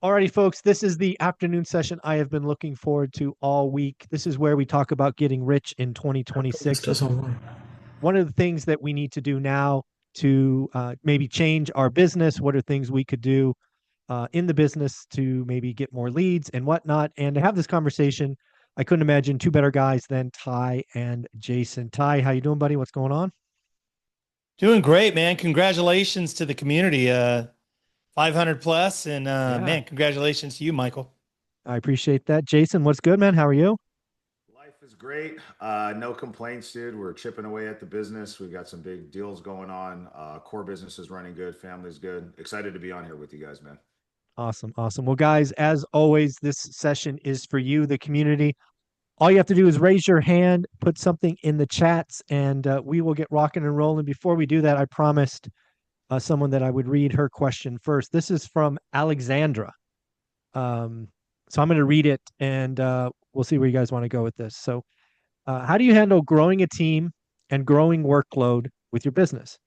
Alrighty, folks, this is the afternoon session I have been looking forward to all week. This is where we talk about getting rich in This 2026. doesn't work. One of the things that we need to do now to maybe change our business, what are things we could do in the business to maybe get more leads and whatnot. And to have this conversation, I couldn't imagine two better guys than Ty and Jason. Ty, how you doing, buddy? What's going on? Doing great, man. Congratulations to the community. 500 plus. And Yeah, man, congratulations to you, Michael. I appreciate that. Jason, what's good, man? How are you? Life is great. No complaints, dude. We're chipping away at the business. We've got some big deals going on. Core business is running good. Family's good. Excited to be on here with you guys, man. Awesome. Awesome. Well, guys, as always, this session is for you, the community. All you have to do is raise your hand, put something in the chats, and we will get rocking and rolling. Before we do that, I promised someone that I would read her question first. This is from Alexandra. So I'm going to read it, and we'll see where you guys want to go with this. So, how do you handle growing a team and growing workload with your business?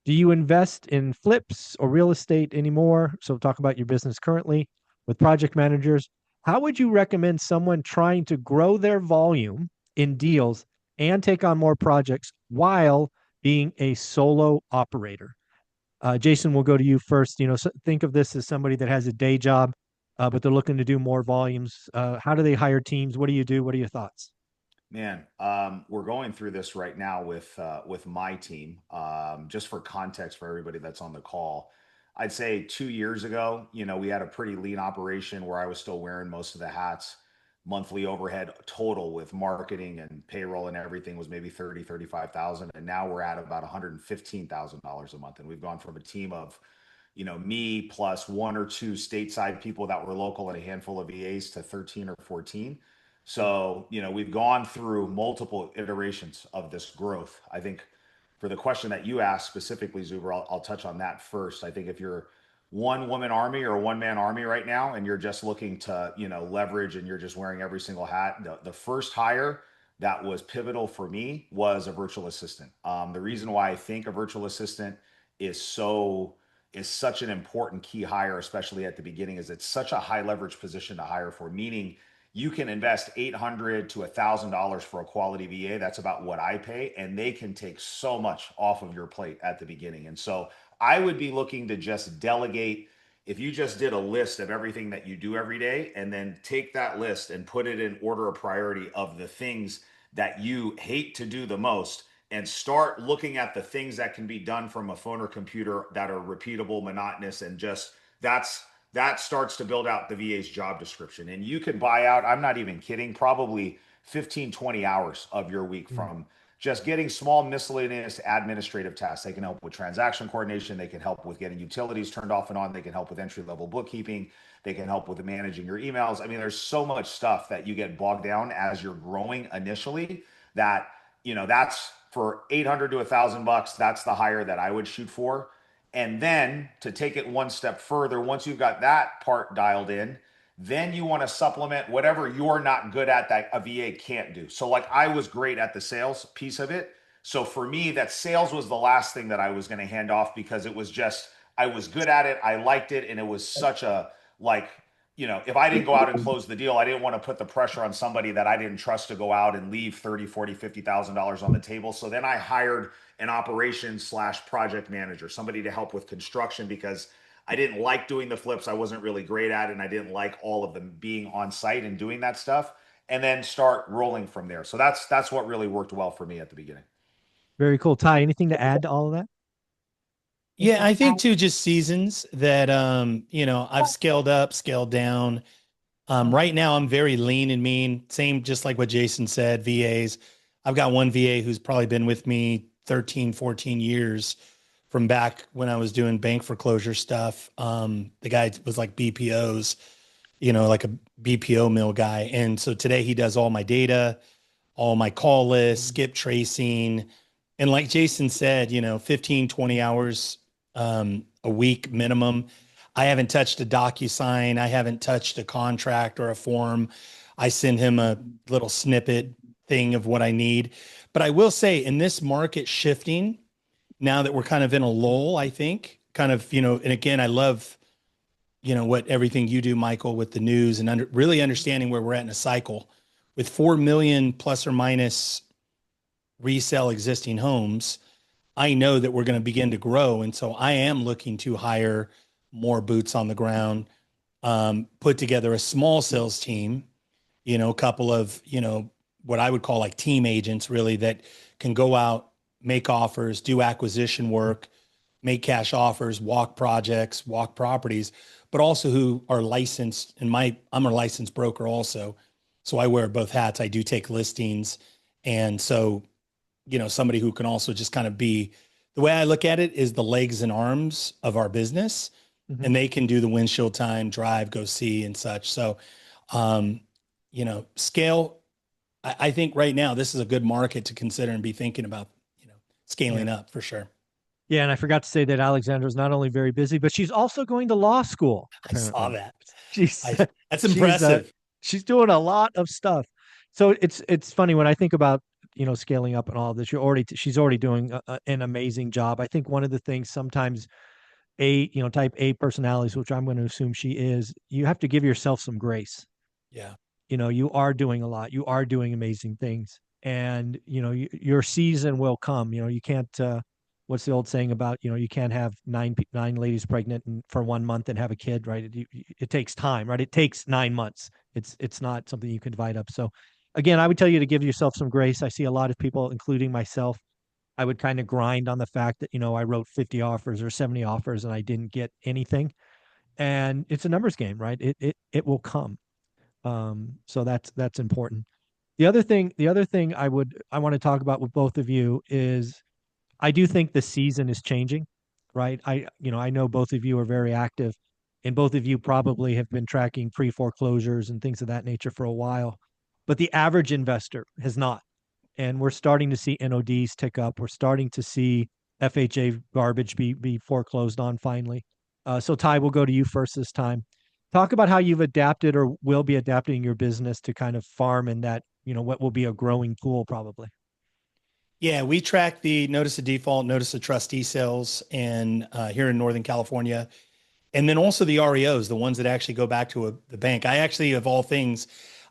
Do you invest in flips or real estate anymore? So talk about your business currently with project managers. How would you recommend someone trying to grow their volume in deals and take on more projects while being a solo operator? Jason, we'll go to you first. Think of this as somebody that has a day job, but they're looking to do more volumes. How do they hire teams? What do you do? What are your thoughts? Man, we're going through this right now with my team. Just for context for everybody that's on the call, I'd say 2 years ago, we had a pretty lean operation where I was still wearing most of the hats. Monthly overhead total with marketing and payroll and everything was maybe 30, 35,000. And now we're at about $115,000 a month. And we've gone from a team of, me plus one or two stateside people that were local and a handful of VAs to 13 or 14. So, we've gone through multiple iterations of this growth. I think for the question that you asked specifically, Zuber, I'll touch on that first. I think if you're one woman army or a one man army right now, and you're just looking to, leverage and you're just wearing every single hat, the first hire that was pivotal for me was a virtual assistant. The reason why I think a virtual assistant is so is such an important key hire, especially at the beginning, is it's such a high leverage position to hire for, meaning you can invest $800 to $1,000 for a quality VA. That's about what I pay. And they can take so much off of your plate at the beginning. And so I would be looking to just delegate. If you just did a list of everything that you do every day, and then take that list and put it in order of priority of the things that you hate to do the most, and start looking at the things that can be done from a phone or computer that are repeatable, monotonous, and just that starts to build out the VA's job description. And you can buy out, I'm not even kidding, probably 15, 20 hours of your week from just getting small miscellaneous administrative tasks. They can help with transaction coordination. They can help with getting utilities turned off and on. They can help with entry level bookkeeping. They can help with managing your emails. I mean, there's so much stuff that you get bogged down as you're growing initially that, that's for 800 to $1,000. That's the hire that I would shoot for. And then to take it one step further, once you've got that part dialed in, then you want to supplement whatever you're not good at that a VA can't do. So like I was great at the sales piece of it. So for me, that sales was the last thing that I was going to hand off because it was just, I was good at it. I liked it. And it was such a like, if I didn't go out and close the deal, I didn't want to put the pressure on somebody that I didn't trust to go out and leave 30, 40, $50,000 on the table. So then I hired an operations slash project manager, somebody to help with construction because I didn't like doing the flips. I wasn't really great at it. And I didn't like all of them being on site and doing that stuff, and then start rolling from there. So that's what really worked well for me at the beginning. Very cool. Ty, anything to add to all of that? Yeah, I think too, just seasons that I've scaled up, scaled down. Right now I'm very lean and mean. Same, just like what Jason said, VAs. I've got one VA who's probably been with me 13, 14 years from back when I was doing bank foreclosure stuff. The guy was like BPOs, like a BPO mill guy. And so today he does all my data, all my call lists, skip tracing. And like Jason said, 15, 20 hours a week minimum. I haven't touched a DocuSign. I haven't touched a contract or a form. I send him a little snippet thing of what I need. But I will say in this market shifting, now that we're kind of in a lull, I think kind of, and again, I love, what everything you do, Michael, with the news and really understanding where we're at in a cycle with 4 million plus or minus resell existing homes. I know that we're going to begin to grow. And so I am looking to hire more boots on the ground, put together a small sales team, a couple of, what I would call like team agents really that can go out, make offers, do acquisition work, make cash offers, walk projects, walk properties, but also who are licensed. And I'm a licensed broker also. So I wear both hats. I do take listings. And so, somebody who can also just kind of be, the way I look at it is the legs and arms of our business, and they can do the windshield time, drive, go see and such. So, scale, I think right now this is a good market to consider and be thinking about, scaling up for sure. Yeah, and I forgot to say that Alexandra's not only very busy, but she's also going to law school. I saw that. That's She's, impressive. she's doing a lot of stuff. So it's funny when I think about scaling up and all of this. She's already doing an amazing job. I think one of the things sometimes type A personalities, which I'm going to assume she is, you have to give yourself some grace. Yeah. You are doing a lot. You are doing amazing things, and your season will come. You can't. What's the old saying about you can't have nine ladies pregnant for 1 month and have a kid, right? It takes time, right? It takes 9 months. It's not something you can divide up. So, again, I would tell you to give yourself some grace. I see a lot of people, including myself. I would kind of grind on the fact that I wrote 50 offers or 70 offers and I didn't get anything, and it's a numbers game, right? It will come. So that's important. The other thing I want to talk about with both of you is I do think the season is changing, right? I know both of you are very active, and both of you probably have been tracking pre-foreclosures and things of that nature for a while, but the average investor has not. And we're starting to see NODs tick up. We're starting to see FHA garbage be foreclosed on finally. So Ty, we'll go to you first this time. Talk about how you've adapted or will be adapting your business to kind of farm in that, what will be a growing pool probably. Yeah, we track the notice of default, notice of trustee sales, and here in Northern California, and then also the REOs, the ones that actually go back to the bank. I actually, of all things,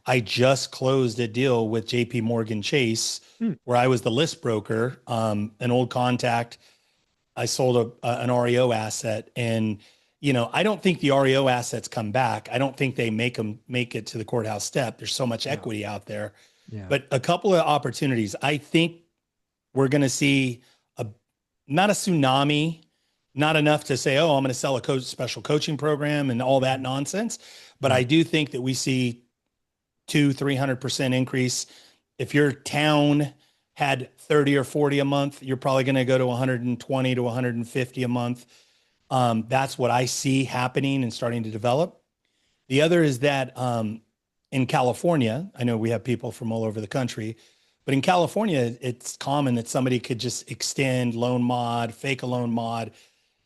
I just closed a deal with JP Morgan Chase, where I was the list broker, an old contact. I sold an REO asset, and I don't think the REO assets come back. I don't think they make it to the courthouse step. There's so much equity out there, but a couple of opportunities. I think we're going to see not a tsunami, not enough to say, oh, I'm going to sell a special coaching program and all that nonsense. But I do think that we see 200-300% increase. If your town had 30 or 40 a month, you're probably going to go to 120 to 150 a month. That's what I see happening and starting to develop. The other is that in California, I know we have people from all over the country, but in California, it's common that somebody could just extend loan mod, fake a loan mod,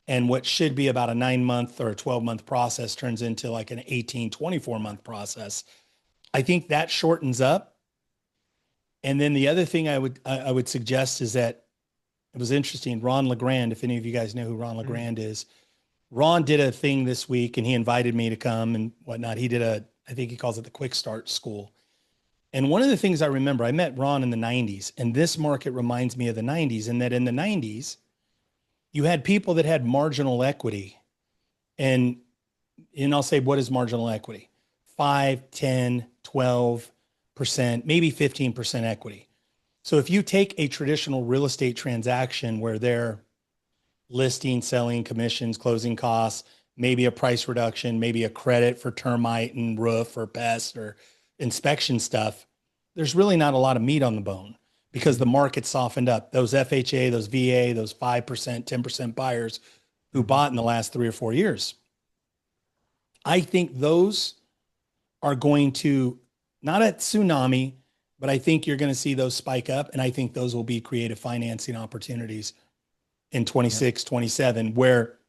and what should be about a 9-month or a 12-month process turns into like an 18, 24-month process. I think that shortens up. And then the other thing I would suggest is that it was interesting. Ron LeGrand, if any of you guys know who Ron LeGrand is, Ron did a thing this week and he invited me to come and whatnot. He did I think he calls it the Quick Start School. And one of the things I remember, I met Ron in the 90s, and this market reminds me of the 90s, in that in the 90s, you had people that had marginal equity. And I'll say, what is marginal equity? 5, 10, 12%, maybe 15% equity. So if you take a traditional real estate transaction where they're listing, selling, commissions, closing costs, maybe a price reduction, maybe a credit for termite and roof or pest or inspection stuff, there's really not a lot of meat on the bone because the market softened up. Those FHA, those VA, those 5%, 10% buyers who bought in the last 3 or 4 years. I think those are going to, not a tsunami, but I think you're going to see those spike up. And I think those will be creative financing opportunities in 26, 27, where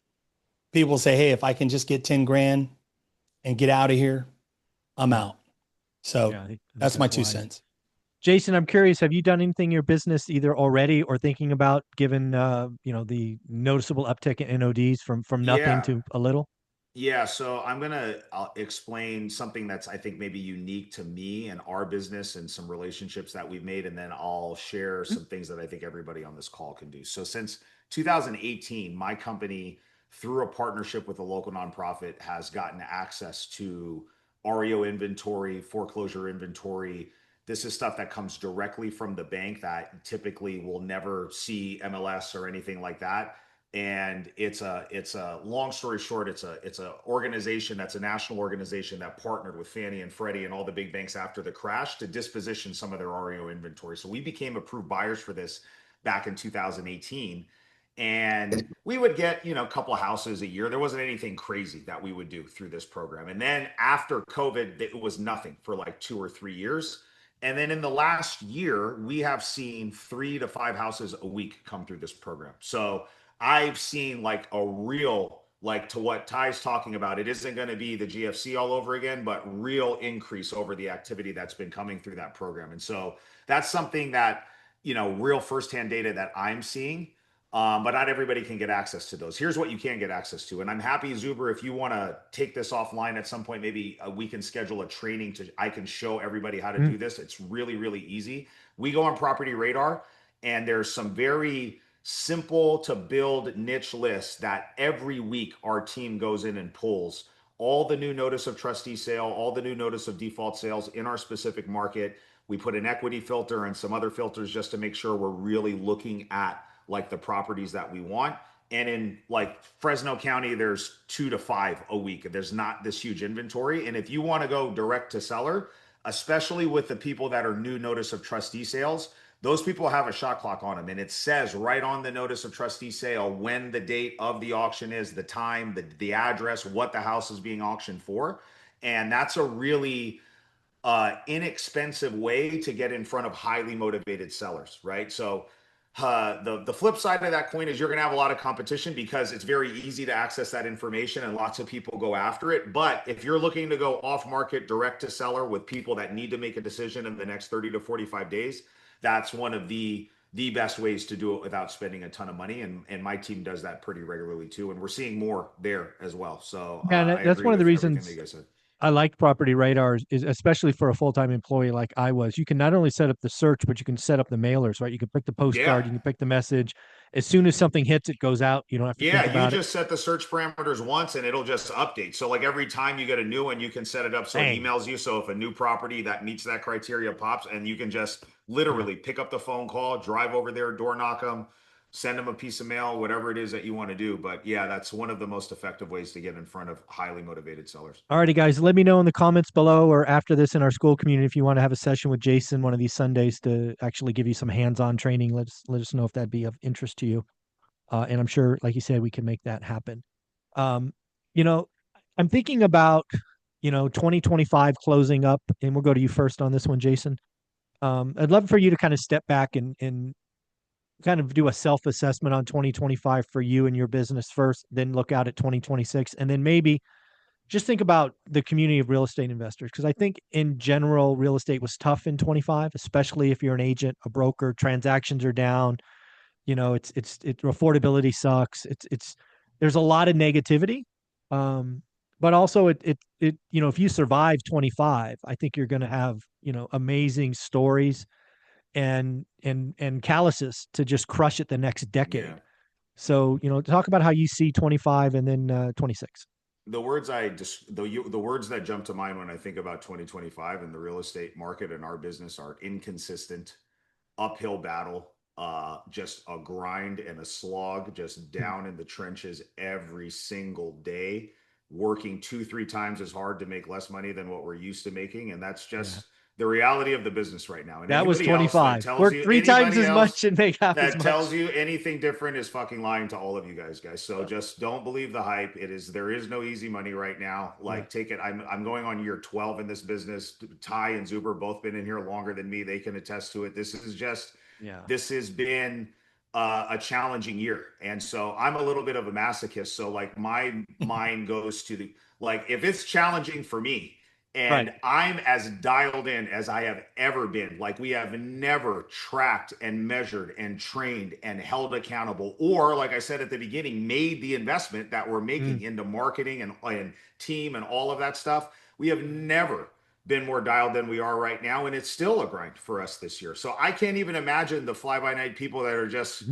people say, hey, if I can just get 10 grand and get out of here, I'm out. So I think that's my 2 cents. Jason, I'm curious, have you done anything in your business either already or thinking about, given the noticeable uptick in NODs from nothing to a little? Yeah, so I'll explain something that's I think maybe unique to me and our business and some relationships that we've made, and then I'll share Mm. some things that I think everybody on this call can do. So since 2018, my company, through a partnership with a local nonprofit, has gotten access to REO inventory, foreclosure inventory. This is stuff that comes directly from the bank that typically will never see MLS or anything like that. And it's a long story short, it's a organization that's a national organization that partnered with Fannie and Freddie and all the big banks after the crash to disposition some of their REO inventory. So we became approved buyers for this back in 2018, and we would get, a couple of houses a year. There wasn't anything crazy that we would do through this program. And then after COVID, it was nothing for like 2 or 3 years. And then in the last year, we have seen 3 to 5 houses a week come through this program. So I've seen like a real, like to what Ty's talking about. It isn't going to be the GFC all over again, but real increase over the activity that's been coming through that program. And so that's something that, real firsthand data that I'm seeing. But not everybody can get access to those. Here's what you can get access to. And I'm happy, Zuber, if you want to take this offline at some point, maybe we can schedule a training I can show everybody how to Mm. do this. It's really, really easy. We go on Property Radar, and there's some very simple to build niche lists that every week our team goes in and pulls all the new notice of trustee sale, all the new notice of default sales in our specific market. We put an equity filter and some other filters just to make sure we're really looking at like the properties that we want. And in like Fresno County, there's 2 to 5 a week. There's not this huge inventory. And if you want to go direct to seller, especially with the people that are new notice of trustee sales, those people have a shot clock on them, and it says right on the notice of trustee sale when the date of the auction is, the time, the address, what the house is being auctioned for. And that's a really inexpensive way to get in front of highly motivated sellers, right? So the flip side of that coin is you're going to have a lot of competition because it's very easy to access that information and lots of people go after it. But if you're looking to go off market direct to seller with people that need to make a decision in the next 30 to 45 days, that's one of the best ways to do it without spending a ton of money. And my team does that pretty regularly too. And we're seeing more there as well. So Yeah, and I that's agree one of the with everything that reasons you guys said. I like Property Radars is especially for a full-time employee like I was. You can not only set up the search, but you can set up the mailers, right? You can pick the Yeah. postcard, you can pick the message. As soon as something hits, it goes out. You don't have to think Yeah, you about it. just set the search parameters once and it'll just update. So like every time you get a new one, you can set it up so it Bang. emails you. So if a new property that meets that criteria pops, and you can just Yeah. literally pick up the phone call, drive over there, door knock them, send them a piece of mail, whatever it is that you want to do. But yeah, that's one of the most effective ways to get in front of highly motivated sellers. Alrighty, guys. Let me know in the comments below or after this in our school community if you want to have a session with Jason one of these Sundays to actually give you some hands-on training. Let us know if that'd be of interest to you. And I'm sure, like you said, we can make that happen. Um, you know, I'm thinking about, 2025 closing up, and we'll go to you first on this one, Jason. I'd love for you to kind of step back and kind of do a self-assessment on 2025 for you and your business first, then look out at 2026, and then maybe just think about the community of real estate investors. Because I think in general, real estate was tough in 25, especially if you're an agent, a broker, transactions are down. Affordability sucks. There's a lot of negativity. But also if you survive 25, I think you're going to have, amazing stories and calluses to just crush it the next Yeah. decade. So, talk about how you see 25 and then 26. The words I just the words that jump to mind when I think about 2025 and the real estate market and our business are inconsistent, uphill battle, just a grind and a slog, just down in the trenches every single day, working 2, 3 times as hard to make less money than what we're used to making. And that's Yeah. just the reality of the business right now. And That was anybody else that 25. tells Work you, three times anybody as else much and make half as that tells much. you anything different is fucking lying to all of you guys. So just don't believe the hype. There is no easy money right now. Yeah. Like take it. I'm going on year 12 in this business. Ty and Zuber both been in here longer than me. They can attest to it. Yeah. This has been a challenging year. And so I'm a little bit of a masochist. So like my mind goes to the, like, if it's challenging for me, And Right. I'm as dialed in as I have ever been. Like, we have never tracked and measured and trained and held accountable, or, like I said at the beginning, made the investment that we're Mm. making into marketing and team and all of that stuff. We have never been more dialed than we are right now. And it's still a grind for us this year. So I can't even imagine the fly by night people that are just,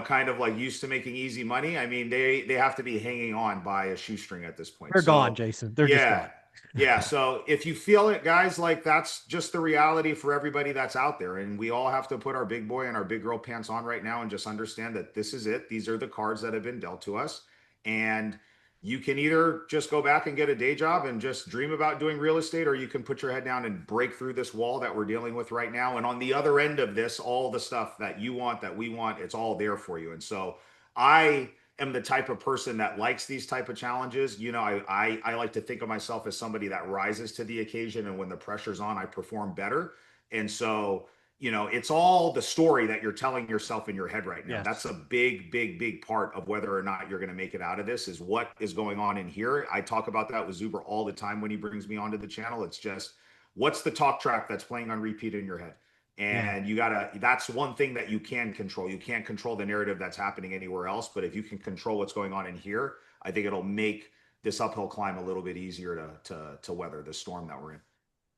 kind of like used to making easy money. I mean, they have to be hanging on by a shoestring at this point. They're gone, So Jason. They're just yeah, gone. yeah. So if you feel it, guys, like, that's just the reality for everybody that's out there. And we all have to put our big boy and our big girl pants on right now and just understand that this is it. These are the cards that have been dealt to us. And you can either just go back and get a day job and just dream about doing real estate, or you can put your head down and break through this wall that we're dealing with right now. And on the other end of this, all the stuff that you want, that we want, it's all there for you. And so I am the type of person that likes these type of challenges. I like to think of myself as somebody that rises to the occasion, and when the pressure's on, I perform better. And so, it's all the story that you're telling yourself in your head right now. That's Yes. a big, big, big part of whether or not you're going to make it out of this, is what is going on in here. I talk about that with Zuber all the time when he brings me onto the channel. It's just, what's the talk track that's playing on repeat in your head? Yeah. And that's one thing that you can control. You can't control the narrative that's happening anywhere else, but if you can control what's going on in here, I think it'll make this uphill climb a little bit easier to weather the storm that we're in.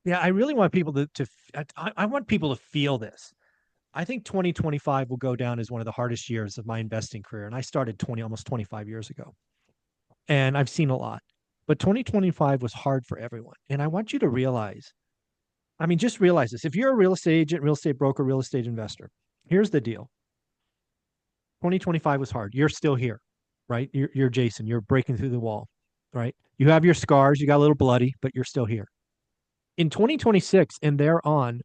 Yeah. I really want people I want people to feel this. I think 2025 will go down as one of the hardest years of my investing career. And I started almost 25 years ago. And I've seen a lot. But 2025 was hard for everyone. And I want you to realize, I mean, just realize this. If you're a real estate agent, real estate broker, real estate investor, here's the deal. 2025 was hard. You're still here, right? You're Jason. You're breaking through the wall, right? You have your scars. You got a little bloody, but you're still here. In 2026 and thereon,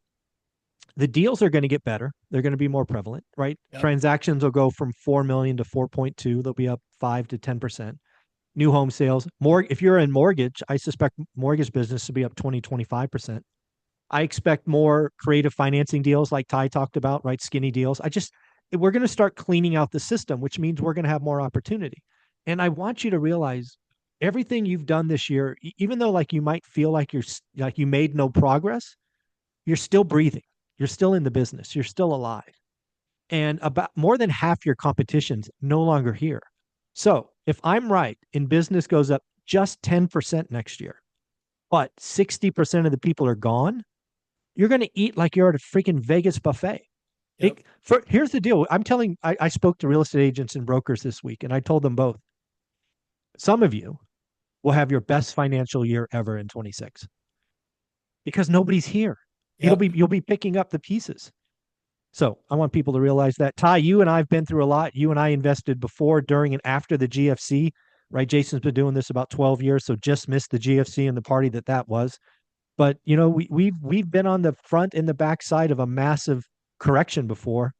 the deals are going to get better. They're going to be more prevalent, right? Yep. Transactions will go from 4 million to 4.2. They'll be up 5 to 10%. New home sales, if you're in mortgage, I suspect mortgage business to be up 20, 25%. I expect more creative financing deals like Ty talked about, right? Skinny deals. We're going to start cleaning out the system, which means we're going to have more opportunity. And I want you to realize everything you've done this year, even though like you might feel like you made no progress, you're still breathing. You're still in the business. You're still alive. And about more than half your competition's no longer here. So if I'm right, in business goes up just 10% next year, but 60% of the people are gone, you're going to eat like you're at a freaking Vegas buffet. Yep. Here's the deal. I spoke to real estate agents and brokers this week, and I told them both, some of you will have your best financial year ever in 26 because nobody's here. Yep. You'll be picking up the pieces. So I want people to realize that. Ty, you and I have been through a lot. You and I invested before, during, and after the GFC, right? Jason's been doing this about 12 years, so just missed the GFC and the party that was. But we've been on the front and the back side of a massive correction before.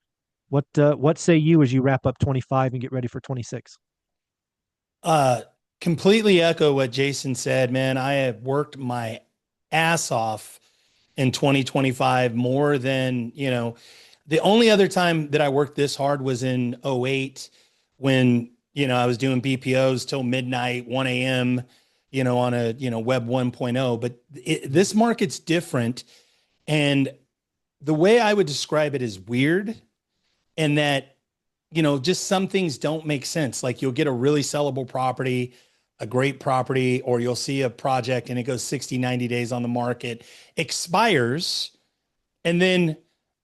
What say you as you wrap up 25 and get ready for 26? Completely echo what Jason said, man. I have worked my ass off in 2025 more than, the only other time that I worked this hard was in 08 when, I was doing BPOs till midnight, 1 a.m., on a, web 1.0, but this market's different. And the way I would describe it is weird, and that, just some things don't make sense. Like, you'll get a really sellable property, a great property, or you'll see a project and it goes 60, 90 days on the market, expires. And then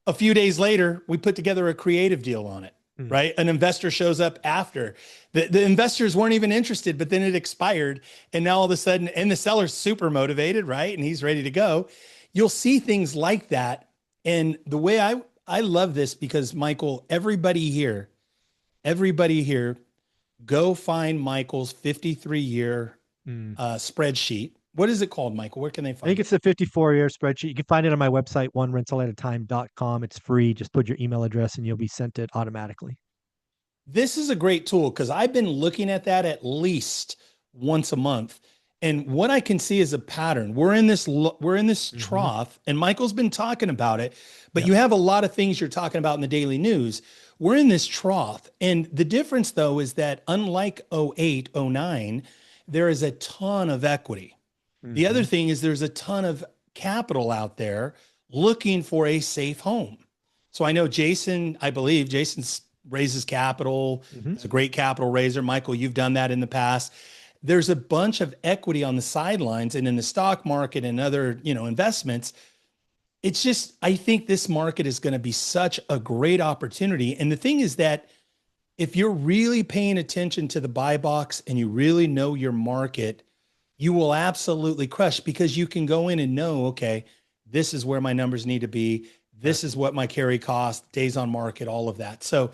a few days later, we put together a creative deal on it, right? An investor shows up after. The investors weren't even interested, but then it expired. And now all of a sudden, and the seller's super motivated, right? And he's ready to go. You'll see things like that. And the way I love this, because Michael, everybody here, go find Michael's 53-year spreadsheet. What is it called, Michael? Where can they find it? I think it's the 54-year spreadsheet. You can find it on my website, onerentalatatime.com. It's free. Just put your email address and you'll be sent it automatically. This is a great tool because I've been looking at that at least once a month. And what I can see is a pattern. We're in this trough, and Michael's been talking about it, but you have a lot of things you're talking about in the daily news. We're in this trough. And the difference, though, is that unlike 08, 09, there is a ton of equity. The other Mhm. thing is there's a ton of capital out there looking for a safe home. So I know Jason, I believe Jason raises capital, Mhm. is a great capital raiser. Michael, you've done that in the past. There's a bunch of equity on the sidelines and in the stock market and other, investments. It's just, I think this market is going to be such a great opportunity. And the thing is that if you're really paying attention to the buy box and you really know your market, you will absolutely crush because you can go in and know, okay, this is where my numbers need to be. This is what my carry cost, days on market, all of that. So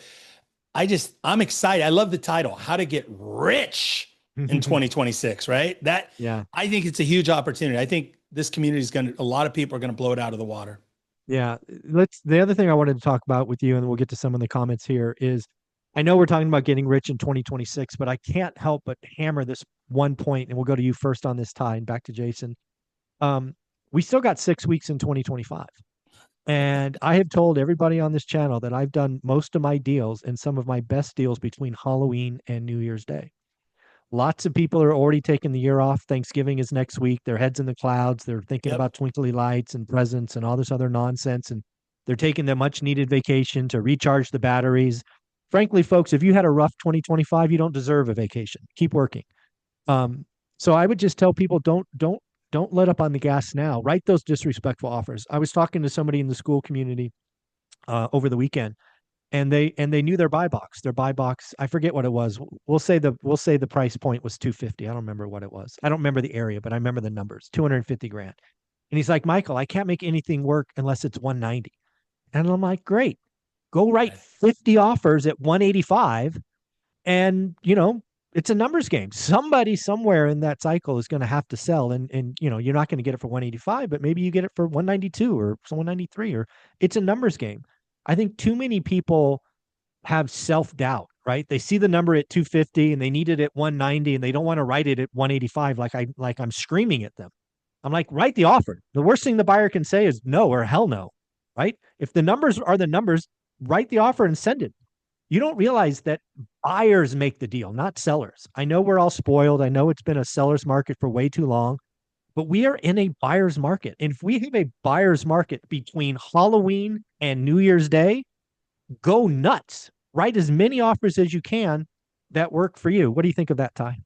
I'm excited. I love the title, How to Get Rich in 2026, right? Yeah. I think it's a huge opportunity. I think this community is a lot of people are going to blow it out of the water. Yeah. The other thing I wanted to talk about with you, and we'll get to some of the comments here, is I know we're talking about getting rich in 2026, but I can't help but hammer this one point, and we'll go to you first on this, Ty, and back to Jason. Um, we still got 6 weeks in 2025. And I have told everybody on this channel that I've done most of my deals and some of my best deals between Halloween and New Year's Day. Lots of people are already taking the year off. Thanksgiving is next week. Their heads in the clouds. They're thinking Yep. about twinkly lights and presents and all this other nonsense. And they're taking their much needed vacation to recharge the batteries. Frankly, folks, if you had a rough 2025, you don't deserve a vacation. Keep working. Um, so I would just tell people don't let up on the gas now. Write those disrespectful offers. I was talking to somebody in the school community over the weekend, and they knew their buy box. Their buy box, I forget what it was. We'll say the price point was 250. I don't remember what it was. I don't remember the area, but I remember the numbers. 250 grand. And he's like, Michael, I can't make anything work unless it's 190. And I'm like, great. Go write 50 offers at 185, and it's a numbers game. Somebody somewhere in that cycle is going to have to sell, and you're not going to get it for 185, but maybe you get it for 192 or 193, or it's a numbers game. I think too many people have self-doubt, right? They see the number at 250 and they need it at 190, and they don't want to write it at 185 like I'm screaming at them. I'm like, write the offer. The worst thing the buyer can say is no or hell no, right? If the numbers are the numbers, write the offer and send it. You don't realize that buyers make the deal, not sellers. I know we're all spoiled. I know it's been a seller's market for way too long, but we are in a buyer's market. And if we have a buyer's market between Halloween and New Year's Day, go nuts. Write as many offers as you can that work for you. What do you think of that, Ty?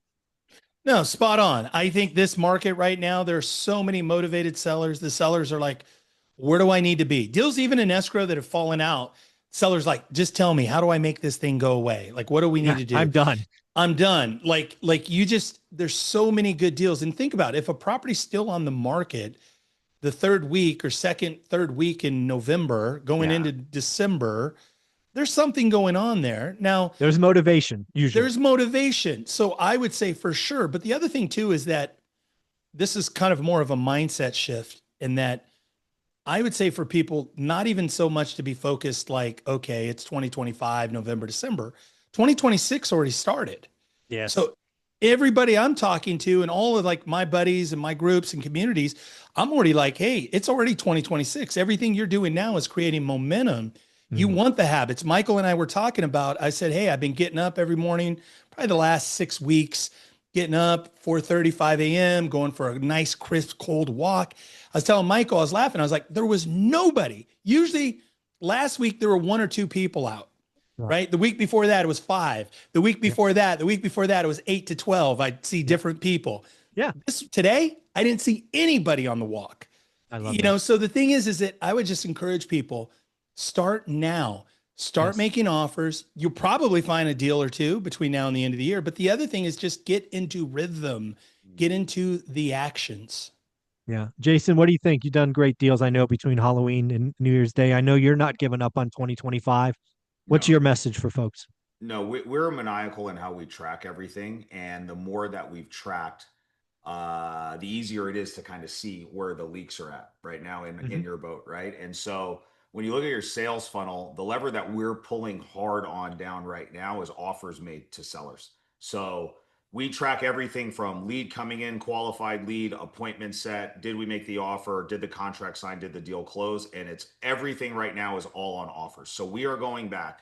No, spot on. I think this market right now, there's so many motivated sellers. The sellers are like, where do I need to be? Deals even in escrow that have fallen out. Sellers like, just tell me, how do I make this thing go away? Like, what do we need to do? I'm done. I'm done. There's so many good deals. And think about it, if a property's still on the market, the third week in November, going into December, there's something going on there. Now, there's motivation usually. There's motivation. So I would say for sure. But the other thing too is that this is kind of more of a mindset shift in that I would say for people, not even so much to be focused like, okay, it's 2025, November, December. 2026 already started. Yes. So everybody I'm talking to and all of like my buddies and my groups and communities, I'm already like, hey, it's already 2026. Everything you're doing now is creating momentum. You want the habits. Michael and I were talking about, I said, hey, I've been getting up every morning, probably the last 6 weeks, getting up 4:35 a.m., going for a nice, crisp, cold walk. I was telling Michael, I was laughing. I was like, there was nobody. Usually last week, there were 1 or 2 people out, right? The week before that, it was 5. The week before that, it was 8 to 12. I'd see different people. Yeah. Today, I didn't see anybody on the walk. I love that. So the thing is that I would just encourage people, start now. Start making offers. You'll probably find a deal or two between now and the end of the year. But the other thing is just get into rhythm, get into the actions. Yeah. Jason, what do you think? You've done great deals, I know, between Halloween and New Year's Day. I know you're not giving up on 2025. What's your message for folks? No, we're maniacal in how we track everything. And the more that we've tracked, the easier it is to kind of see where the leaks are at right now in your boat, right? And so when you look at your sales funnel, the lever that we're pulling hard on down right now is offers made to sellers. So we track everything from lead coming in, qualified lead, appointment set, did we make the offer, did the contract sign, did the deal close, and it's everything right now is all on offers. So we are going back,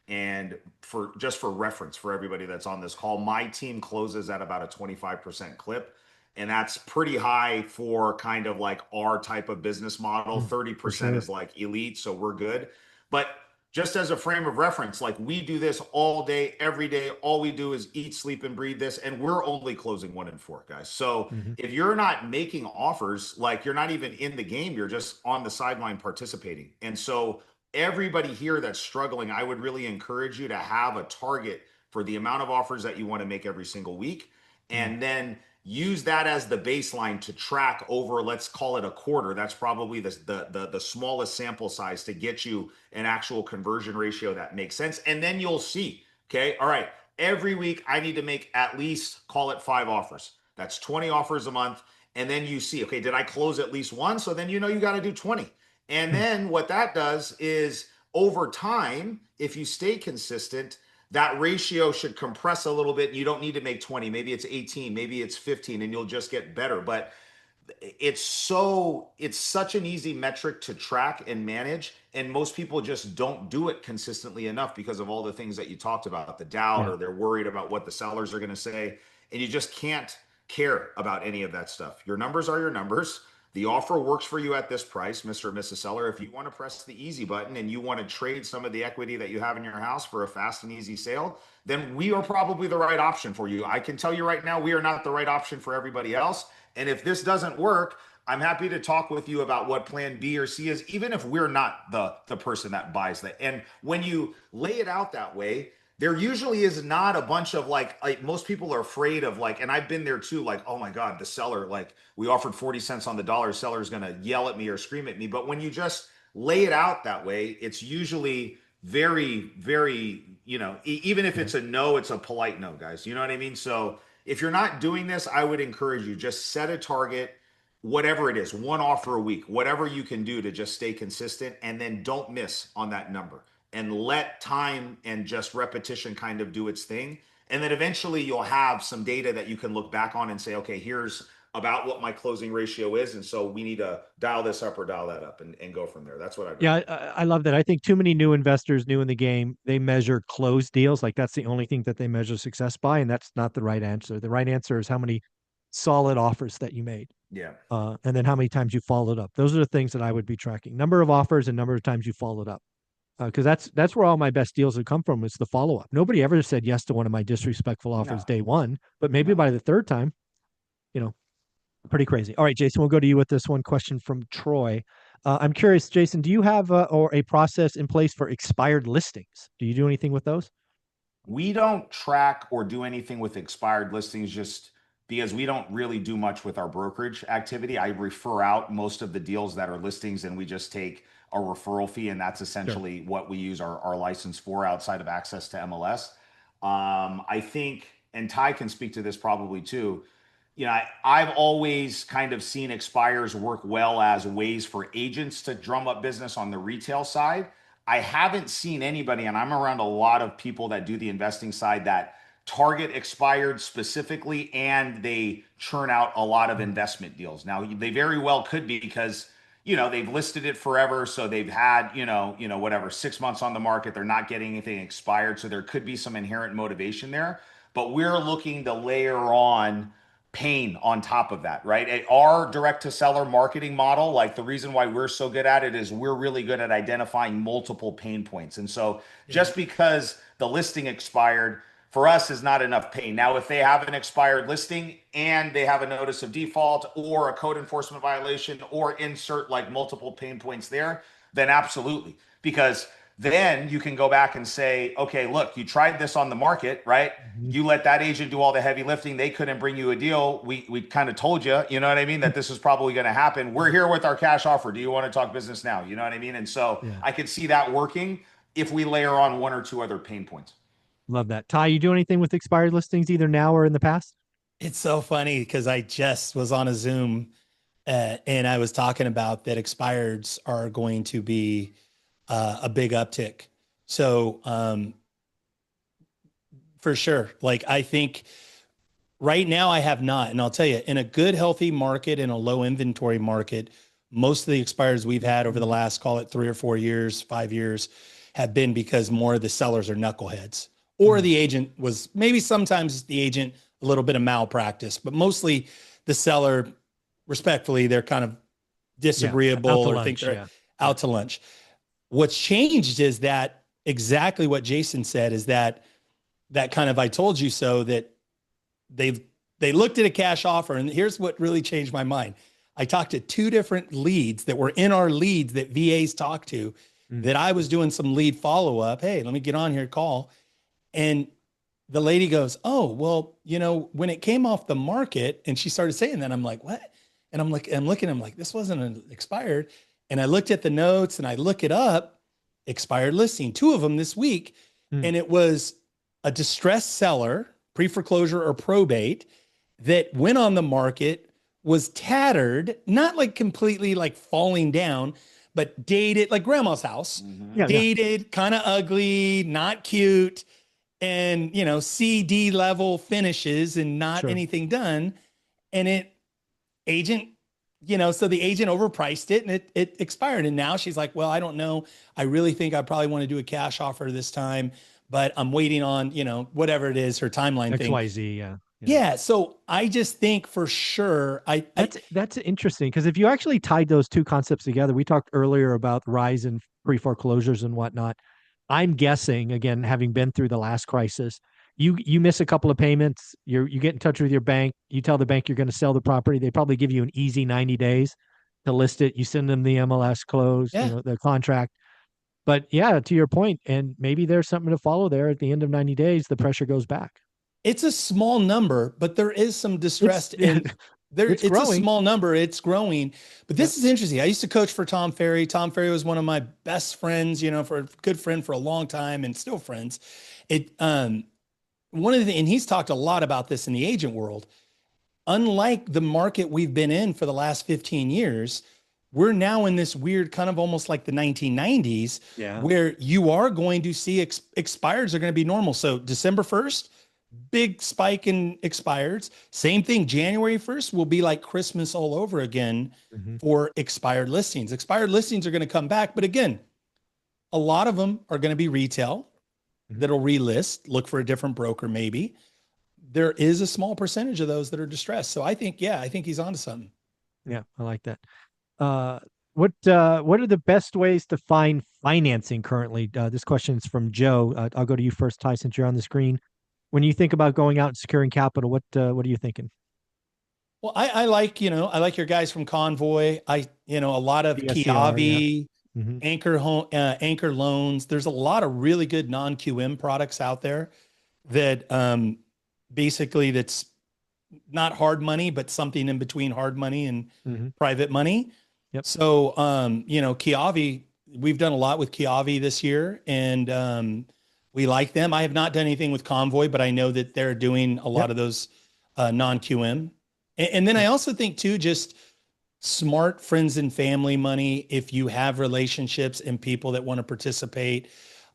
and for reference for everybody that's on this call, my team closes at about a 25% clip. And that's pretty high for kind of like our type of business model. 30% sure. is like elite, so we're good. But just as a frame of reference, like we do this all day, every day. All we do is eat, sleep, and breathe this, and we're only closing 1 in 4, guys. So if you're not making offers, like you're not even in the game, you're just on the sideline participating. And so everybody here that's struggling, I would really encourage you to have a target for the amount of offers that you want to make every single week, and then use that as the baseline to track over, let's call it a quarter. That's probably the smallest sample size to get you an actual conversion ratio that makes sense. And then you'll see, okay, all right, every week I need to make at least, call it 5 offers. That's 20 offers a month. And then you see, okay, did I close at least one? So then you know you got to do 20. And then what that does is over time, if you stay consistent, that ratio should compress a little bit. You don't need to make 20. Maybe it's 18, maybe it's 15, and you'll just get better. But it's such an easy metric to track and manage. And most people just don't do it consistently enough because of all the things that you talked about, the doubt, or they're worried about what the sellers are going to say. And you just can't care about any of that stuff. Your numbers are your numbers. The offer works for you at this price, Mr. or Mrs. Seller. If you want to press the easy button and you want to trade some of the equity that you have in your house for a fast and easy sale, then we are probably the right option for you. I can tell you right now, we are not the right option for everybody else. And if this doesn't work, I'm happy to talk with you about what plan B or C is, even if we're not the person that buys that. And when you lay it out that way, there usually is not a bunch of like most people are afraid of, like, and I've been there too, like, oh my God, the seller, like we offered 40 cents on the dollar, seller's going to yell at me or scream at me. But when you just lay it out that way, it's usually very, very, even if it's a no, it's a polite no, guys. You know what I mean? So if you're not doing this, I would encourage you, just set a target, whatever it is, 1 offer a week, whatever you can do to just stay consistent, and then don't miss on that number, and let time and just repetition kind of do its thing. And then eventually you'll have some data that you can look back on and say, okay, here's about what my closing ratio is. And so we need to dial this up or dial that up, and go from there. That's what I'd Yeah, I love that. I think too many new investors, new in the game, they measure closed deals. Like that's the only thing that they measure success by, and that's not the right answer. The right answer is how many solid offers that you made, Yeah. and then how many times you followed up. Those are the things that I would be tracking: number of offers and number of times you followed up. Because that's where all my best deals have come from, is the follow up. Nobody ever said yes to one of my disrespectful offers No. day one, but maybe No. by the third time, you know, pretty crazy. All right, Jason, we'll go to you with this one question from Troy. I'm curious, Jason, do you have or a process in place for expired listings? Do you do anything with those? We don't track or do anything with expired listings, just because we don't really do much with our brokerage activity. I refer out most of the deals that are listings, and we just take a referral fee. And that's essentially what we use our license for, outside of access to MLS. I think, and Ty can speak to this probably too, I've always kind of seen expires work well as ways for agents to drum up business on the retail side. I haven't seen anybody, and I'm around a lot of people that do the investing side, that target expired specifically and they churn out a lot of investment deals. Now, they very well could be because they've listed it forever, so they've had whatever, 6 months on the market, they're not getting anything expired, so there could be some inherent motivation there. But we're looking to layer on pain on top of that, right? Our direct to seller marketing model, like the reason why we're so good at it is we're really good at identifying multiple pain points. And so just because the listing expired for us is not enough pain. Now, if they have an expired listing and they have a notice of default or a code enforcement violation, or insert like multiple pain points there, then absolutely. Because then you can go back and say, okay, look, you tried this on the market, right? You let that agent do all the heavy lifting. They couldn't bring you a deal. We kind of told you, you know what I mean, that this is probably going to happen. We're here with our cash offer. Do you want to talk business now? You know what I mean? And so I could see that working if we layer on 1 or 2 other pain points. Love that. Ty, you do anything with expired listings either now or in the past? It's so funny because I just was on a Zoom and I was talking about that expireds are going to be a big uptick. So for sure, like I think right now I have not, and I'll tell you, in a good, healthy market, in a low inventory market, most of the expires we've had over the last, call it 3 or 4 years, 5 years, have been because more of the sellers are knuckleheads, or the agent was, maybe sometimes the agent, a little bit of malpractice, but mostly the seller, respectfully, they're kind of disagreeable out to or think lunch, they're out to lunch. What's changed is that exactly what Jason said is that kind of I told you so, that they looked at a cash offer. And here's what really changed my mind. I talked to 2 different leads that were in our leads that VAs talked to, that I was doing some lead follow-up. Hey, let me get on here, call. And the lady goes, oh, well, you know, when it came off the market, and she started saying that, I'm like, what? And I'm looking, I'm like, this wasn't expired. And I looked at the notes and I look it up, expired listing, 2 of them this week. And it was a distressed seller, pre-foreclosure or probate, that went on the market, was tattered, not like completely like falling down, but dated, like grandma's house, dated, kind of ugly, not cute, and, you know, CD level finishes and not anything done. And agent, you know, so the agent overpriced it and it expired. And now she's like, well, I don't know. I really think I probably want to do a cash offer this time, but I'm waiting on, you know, whatever it is, her timeline thing. XYZ, yeah. So I just think for sure, that's interesting, because if you actually tied those 2 concepts together, we talked earlier about the rise in pre-foreclosures and whatnot. I'm guessing, again, having been through the last crisis, you miss a couple of payments, you get in touch with your bank, you tell the bank you're going to sell the property, they probably give you an easy 90 days to list it. You send them the MLS close, you know, the contract. But yeah, to your point, and maybe there's something to follow there. At the end of 90 days, the pressure goes back. It's a small number, but there is some distress in there. It's a small number. It's growing. But this is interesting. I used to coach for Tom Ferry. Tom Ferry was one of my best friends, you know, for a good friend for a long time and still friends. One of the, and he's talked a lot about this in the agent world. Unlike the market we've been in for the last 15 years, we're now in this weird kind of almost like the 1990s, where you are going to see expireds are going to be normal. So December 1st, big spike in expireds. Same thing, January 1st will be like Christmas all over again for expired listings. Expired listings are going to come back. But again, a lot of them are going to be retail that'll relist, look for a different broker maybe. There is a small percentage of those that are distressed. So I think, I think he's onto something. Yeah, I like that. What are the best ways to find financing currently? This question is from Joe. I'll go to you first, Ty, since you're on the screen. When you think about going out and securing capital, what are you thinking? Well, I like, you know, I like your guys from Convoy. A lot of Kiavi, Anchor Loans. There's a lot of really good non-QM products out there that basically that's not hard money, but something in between hard money and private money. So, Kiavi, we've done a lot with Kiavi this year, and we like them. I have not done anything with Convoy, but I know that they're doing a lot of those non-QM. And then I also think too, just smart friends and family money. If you have relationships and people that want to participate,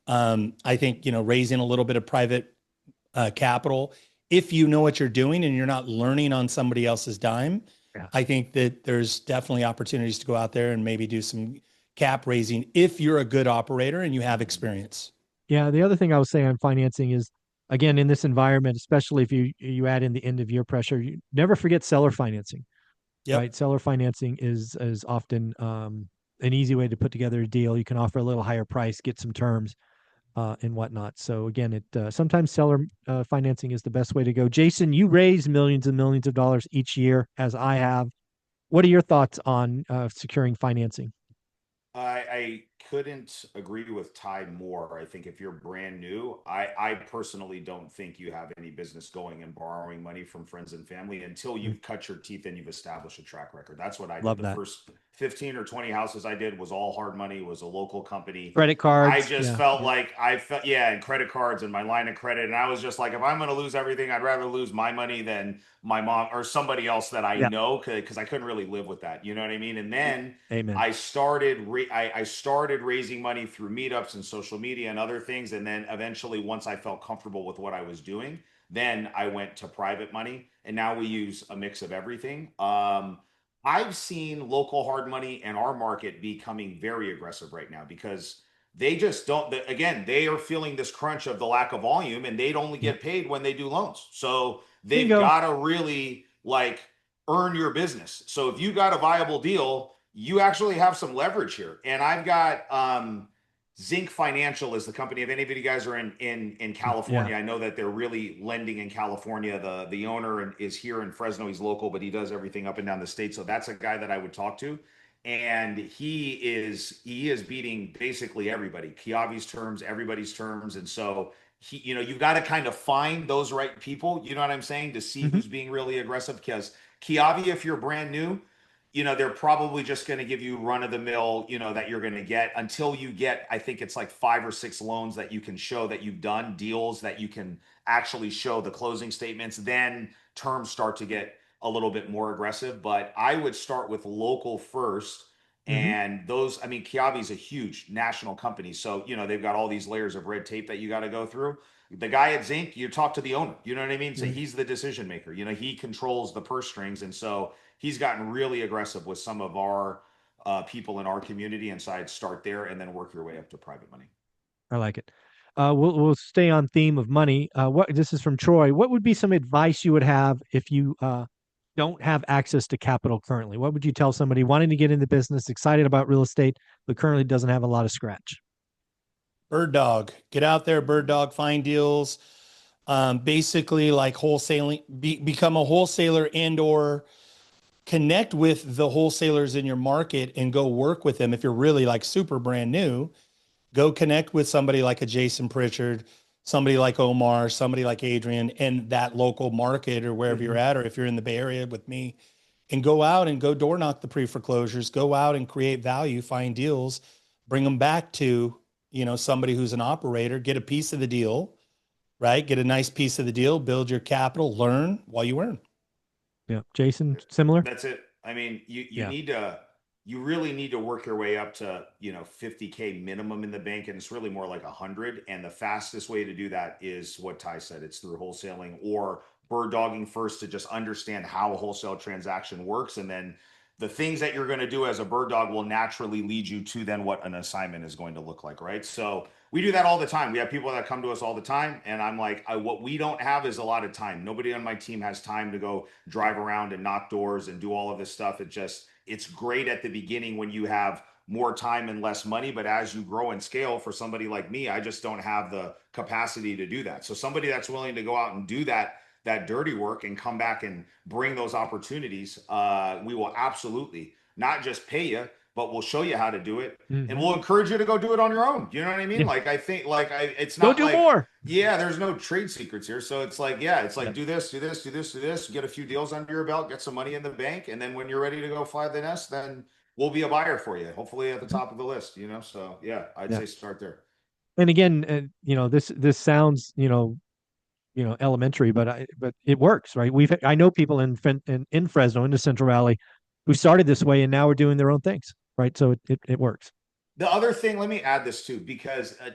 I think, raising a little bit of private capital, if you know what you're doing and you're not learning on somebody else's dime, I think that there's definitely opportunities to go out there and maybe do some cap raising if you're a good operator and you have experience. Yeah. The other thing I was saying on financing is, again, in this environment, especially if you add in the end of year pressure, you never forget seller financing. Right. Seller financing is often an easy way to put together a deal. You can offer a little higher price, get some terms, and whatnot. So again, sometimes seller financing is the best way to go. Jason, you raise millions and millions of dollars each year, as I have. What are your thoughts on securing financing? I couldn't agree with Ty more. I think if you're brand new, I personally don't think you have any business going and borrowing money from friends and family until you've cut your teeth and you've established a track record. That's what I did. The first 15 or 20 houses I did was all hard money, was a local company. Credit cards. I just felt like and credit cards and my line of credit. And I was just like, if I'm going to lose everything, I'd rather lose my money than my mom or somebody else that I know, because I couldn't really live with that. You know what I mean? And then I started raising money through meetups and social media and other things. And then eventually, once I felt comfortable with what I was doing, then I went to private money. And now we use a mix of everything. I've seen local hard money and our market becoming very aggressive right now because they just don't, again, they are feeling this crunch of the lack of volume and they'd only get paid when they do loans. So they've got to really earn your business. So if you got a viable deal, you actually have some leverage here. And I've got Zinc Financial is the company. If any of you guys are in California, Yeah. I know that they're really lending in California. The owner is here in Fresno. He's local, but he does everything up and down the state. So that's a guy that I would talk to. And he is beating basically everybody. Kiavi's terms, everybody's terms. And so you've got to kind of find those right people, you know what I'm saying, to see Mm-hmm. who's being really aggressive. Because Kiavi, if you're brand new, they're probably just going to give you run of the mill, that you're going to get until you get, I think it's like 5 or 6 loans that you can show that you've done, deals that you can actually show the closing statements. Then terms start to get a little bit more aggressive. But I would start with local first. Mm-hmm. And those, I mean, Kiavi's a huge national company. So, they've got all these layers of red tape that you got to go through. The guy at Zinc, you talk to the owner, you know what I mean? So Mm-hmm. he's the decision maker, he controls the purse strings. And so he's gotten really aggressive with some of our people in our community. And so I'd start there and then work your way up to private money. I like it. We'll stay on theme of money. What this is from Troy. What would be some advice you would have if you don't have access to capital currently? What would you tell somebody wanting to get in the business, excited about real estate, but currently doesn't have a lot of scratch? Bird dog, get out there, bird dog, find deals. Basically like wholesaling, become a wholesaler and or connect with the wholesalers in your market and go work with them. If you're really like super brand new, go connect with somebody like a Jason Pritchard, somebody like Omar, somebody like Adrian in that local market or wherever you're at, or if you're in the Bay Area with me, and go out and go door knock the pre-foreclosures, go out and create value, find deals, bring them back to, somebody who's an operator, get a piece of the deal, right? Get a nice piece of the deal, build your capital, learn while you earn. Yeah. Jason, similar? That's it. I mean, Yeah. you really need to work your way up to 50K minimum in the bank, and it's really more like 100. And the fastest way to do that is what Ty said. It's through wholesaling or bird dogging first to just understand how a wholesale transaction works, and then the things that you're going to do as a bird dog will naturally lead you to then what an assignment is going to look like, right? So we do that all the time. We have people that come to us all the time, and I'm like, what we don't have is a lot of time. Nobody on my team has time to go drive around and knock doors and do all of this stuff. It's great at the beginning when you have more time and less money, but as you grow and scale, for somebody like me, I just don't have the capacity to do that. So somebody that's willing to go out and do that dirty work and come back and bring those opportunities, we will absolutely not just pay you, but we'll show you how to do it, and Mm-hmm. we'll encourage you to go do it on your own. You know what I mean? Yeah. Like, I think, it's Go not do like, more. yeah, there's no trade secrets here. So it's like, yeah, it's like, Yep. do this, do this, do this, do this, get a few deals under your belt, get some money in the bank. And then when you're ready to go fly the nest, then we'll be a buyer for you, hopefully at the Mhm. top of the list, So yeah, I'd Yeah. say start there. And again, this sounds, elementary, but it works, right? I know people in Fresno, in the Central Valley, who started this way and now are doing their own things, right? So it works. The other thing, let me add this too, because a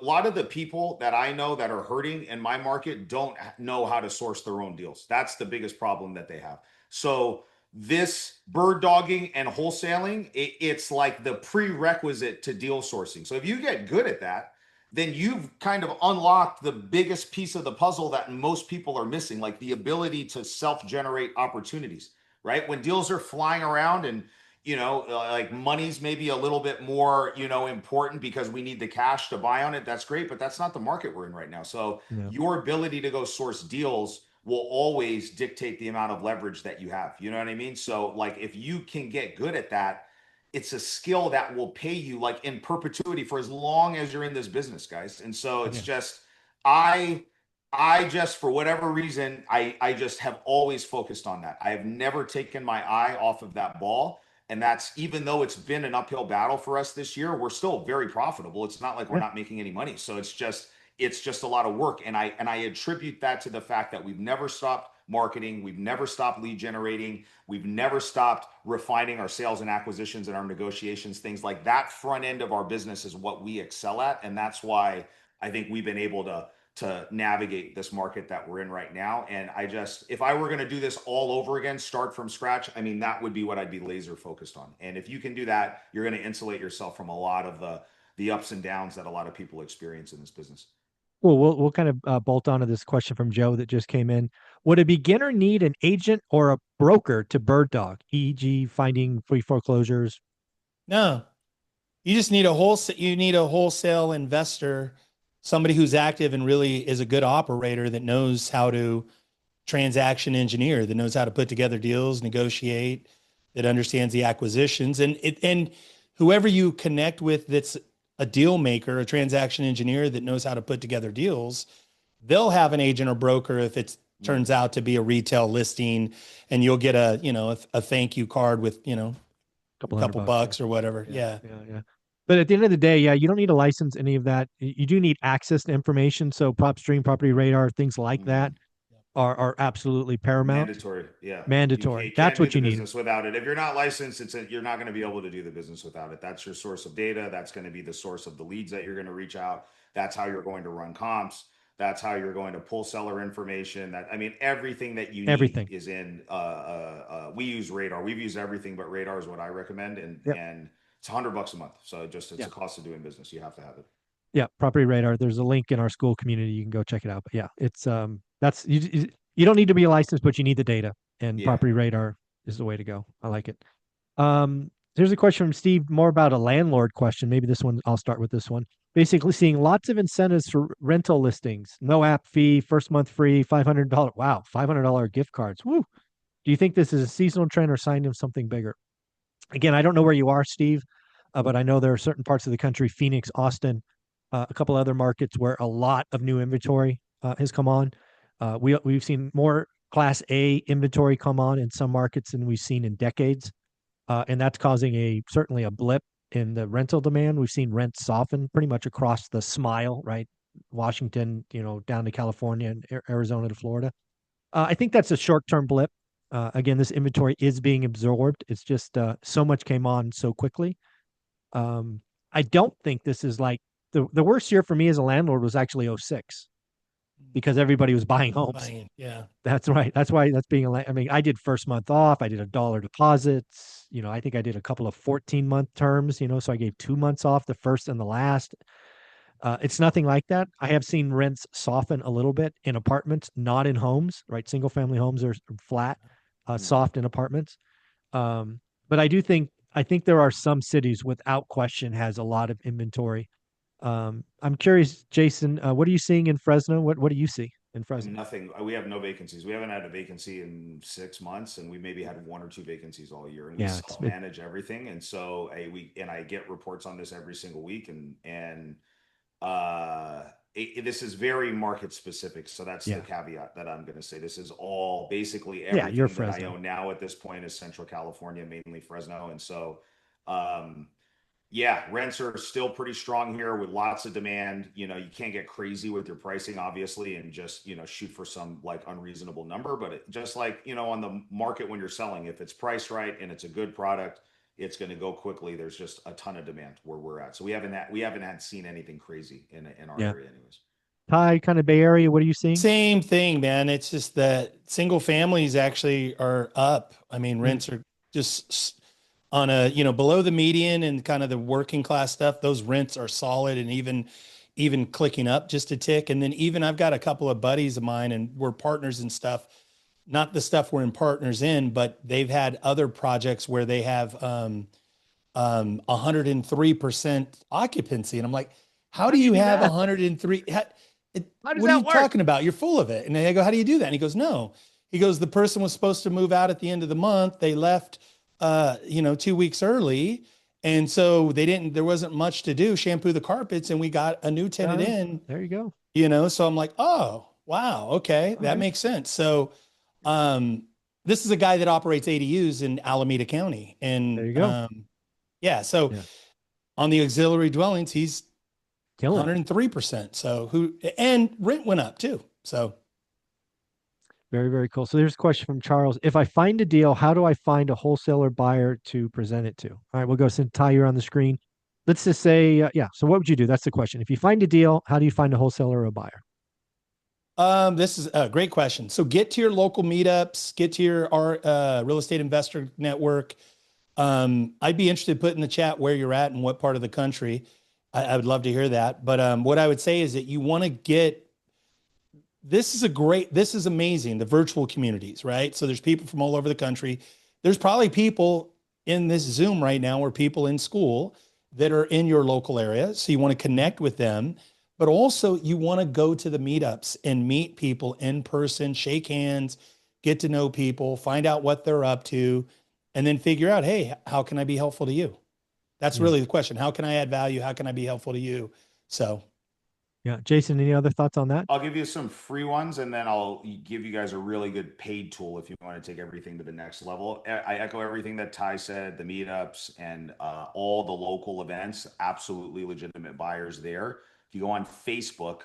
lot of the people that I know that are hurting in my market don't know how to source their own deals. That's the biggest problem that they have. So this bird dogging and wholesaling, it's like the prerequisite to deal sourcing. So if you get good at that, then you've kind of unlocked the biggest piece of the puzzle that most people are missing, like the ability to self-generate opportunities, right? When deals are flying around and like money's maybe a little bit more, important because we need the cash to buy on it. That's great, but that's not the market we're in right now. So Yeah. your ability to go source deals will always dictate the amount of leverage that you have. You know what I mean? So like if you can get good at that, it's a skill that will pay you like in perpetuity for as long as you're in this business, guys. And so it's Yeah. just I I just, for whatever reason, I just have always focused on that. I have never taken my eye off of that ball. And that's, even though it's been an uphill battle for us this year, we're still very profitable. It's not like we're Yeah. not making any money. So it's just a lot of work. And I attribute that to the fact that we've never stopped marketing, we've never stopped lead generating, we've never stopped refining our sales and acquisitions and our negotiations. Things like that front end of our business is what we excel at. And that's why I think we've been able to navigate this market that we're in right now. And if I were going to do this all over again, start from scratch, I mean, that would be what I'd be laser focused on. And if you can do that, you're going to insulate yourself from a lot of the ups and downs that a lot of people experience in this business. Cool. We'll kind of bolt onto this question from Joe that just came in. Would a beginner need an agent or a broker to bird dog, e.g., finding free foreclosures? No, you just need a wholesale investor, somebody who's active and really is a good operator that knows how to transaction engineer, that knows how to put together deals, negotiate, that understands the acquisitions, and whoever you connect with that's a deal maker, a transaction engineer that knows how to put together deals, they'll have an agent or broker if it turns out to be a retail listing, and you'll get a thank you card with a couple bucks or whatever. Yeah. But at the end of the day, yeah, you don't need to license any of that. You do need access to information. So PropStream, Property Radar, things like that are absolutely paramount. Mandatory. Yeah. Mandatory. You That's what do you the need. business without it. If you're not licensed, you're not going to be able to do the business without it. That's your source of data. That's going to be the source of the leads that you're going to reach out. That's how you're going to run comps. That's how you're going to pull seller information. Everything that you need is in. We use Radar. We've used everything, but Radar is what I recommend, and it's $100 a month. So it's a cost of doing business. You have to have it. Yeah, Property Radar. There's a link in our school community. You can go check it out. But yeah, it's that's you don't need to be a licensed, but you need the data, and Property Radar is the way to go. I like it. There's a question from Steve, more about a landlord question. Maybe this one, I'll start with this one. Basically, seeing lots of incentives for rental listings, no app fee, first month free, $500. Wow, $500 gift cards. Woo. Do you think this is a seasonal trend or sign of something bigger? Again, I don't know where you are, Steve, but I know there are certain parts of the country, Phoenix, Austin, a couple other markets where a lot of new inventory has come on. We've seen more Class A inventory come on in some markets than we've seen in decades. And that's causing certainly a blip in the rental demand. We've seen rents soften pretty much across the smile, right? Washington, down to California and Arizona to Florida. I think that's a short-term blip. Again, this inventory is being absorbed. It's just so much came on so quickly. I don't think this is like the worst year for me as a landlord was actually 06 because everybody was buying homes. Yeah. That's right. That's why I did first month off. I did $1 deposits. I think I did a couple of 14-month terms, so I gave 2 months off, the first and the last. It's nothing like that. I have seen rents soften a little bit in apartments, not in homes, right? Single family homes are flat, soft in apartments. But I think there are some cities without question has a lot of inventory. I'm curious, Jason, what are you seeing in Fresno? What do you see in Fresno? Nothing. We have no vacancies. We haven't had a vacancy in 6 months, and we maybe had 1 or 2 vacancies all year. And we self-manage everything. And so I get reports on this every single week, and this is very market specific. So that's the caveat that I'm going to say. This is all basically everything that I own now at this point is Central California, mainly Fresno. And so, rents are still pretty strong here with lots of demand. You can't get crazy with your pricing, obviously, and just, shoot for some like unreasonable number. But just like, on the market when you're selling, if it's priced right and it's a good product, it's going to go quickly. There's just a ton of demand where we're at. So we haven't seen anything crazy in our area anyways. Ty, kind of Bay Area, what are you seeing? Same thing, man. It's just that single families actually are up. Rents are just on below the median and kind of the working class stuff. Those rents are solid and even clicking up just a tick. And then even I've got a couple of buddies of mine and we're partners and stuff. Not the stuff we're in partners in, but they've had other projects where they have 103% occupancy. And I'm like, how do you have 103? What are you talking about? You're full of it. And I go, how do you do that? And he goes, no. He goes, the person was supposed to move out at the end of the month. They left, 2 weeks early. And so there wasn't much to do, shampoo the carpets, and we got a new tenant in. There you go. So I'm like, oh, wow. Okay. That makes sense. So, this is a guy that operates ADUs in Alameda County. And there you go. On the auxiliary dwellings, he's 103%. So and rent went up too. So very, very cool. So there's a question from Charles. If I find a deal, how do I find a wholesaler buyer to present it to? All right, we'll go send Ty, you're on the screen. Let's just say, so what would you do? That's the question. If you find a deal, how do you find a wholesaler or a buyer? This is a great question. So get to your local meetups, get to your real estate investor network. I'd be interested in putting in the chat where you're at and what part of the country. I would love to hear that. But what I would say is that you want to get this is amazing, the virtual communities, right? So there's people from all over the country. There's probably people in this Zoom right now or people in school that are in your local area. So you want to connect with them, but also you want to go to the meetups and meet people in person, shake hands, get to know people, find out what they're up to, and then figure out, hey, how can I be helpful to you? That's really the question. How can I add value? How can I be helpful to you? So Yeah. Jason, any other thoughts on that? I'll give you some free ones, and then I'll give you guys a really good paid tool if you want to take everything to the next level. I echo everything that Ty said, the meetups and all the local events, absolutely legitimate buyers there. If you go on Facebook,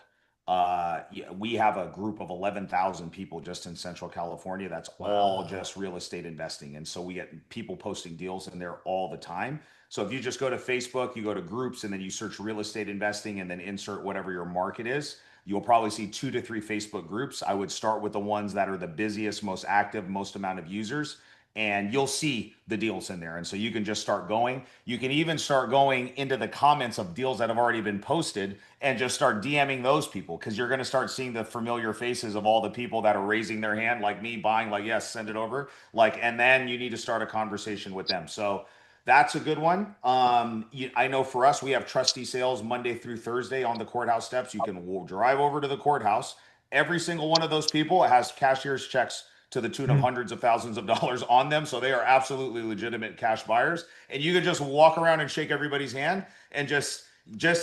yeah, we have a group of 11,000 people just in Central California. That's all just real estate investing. And so we get people posting deals in there all the time. So if you just go to Facebook, you go to groups, and then you search real estate investing and then insert whatever your market is, you'll probably see 2 to 3 Facebook groups. I would start with the ones that are the busiest, most active, most amount of users, and you'll see the deals in there. And so you can just start going. You can even start going into the comments of deals that have already been posted and just start DMing those people, because you're going to start seeing the familiar faces of all the people that are raising their hand, like me, buying, like, yes, send it over. Like, and then you need to start a conversation with them. So that's a good one. I know for us, we have trustee sales Monday through Thursday on the courthouse steps. You can drive over to the courthouse. Every single one of those people has cashier's checks to the tune of hundreds of thousands of dollars on them. So they are absolutely legitimate cash buyers. And you can just walk around and shake everybody's hand and just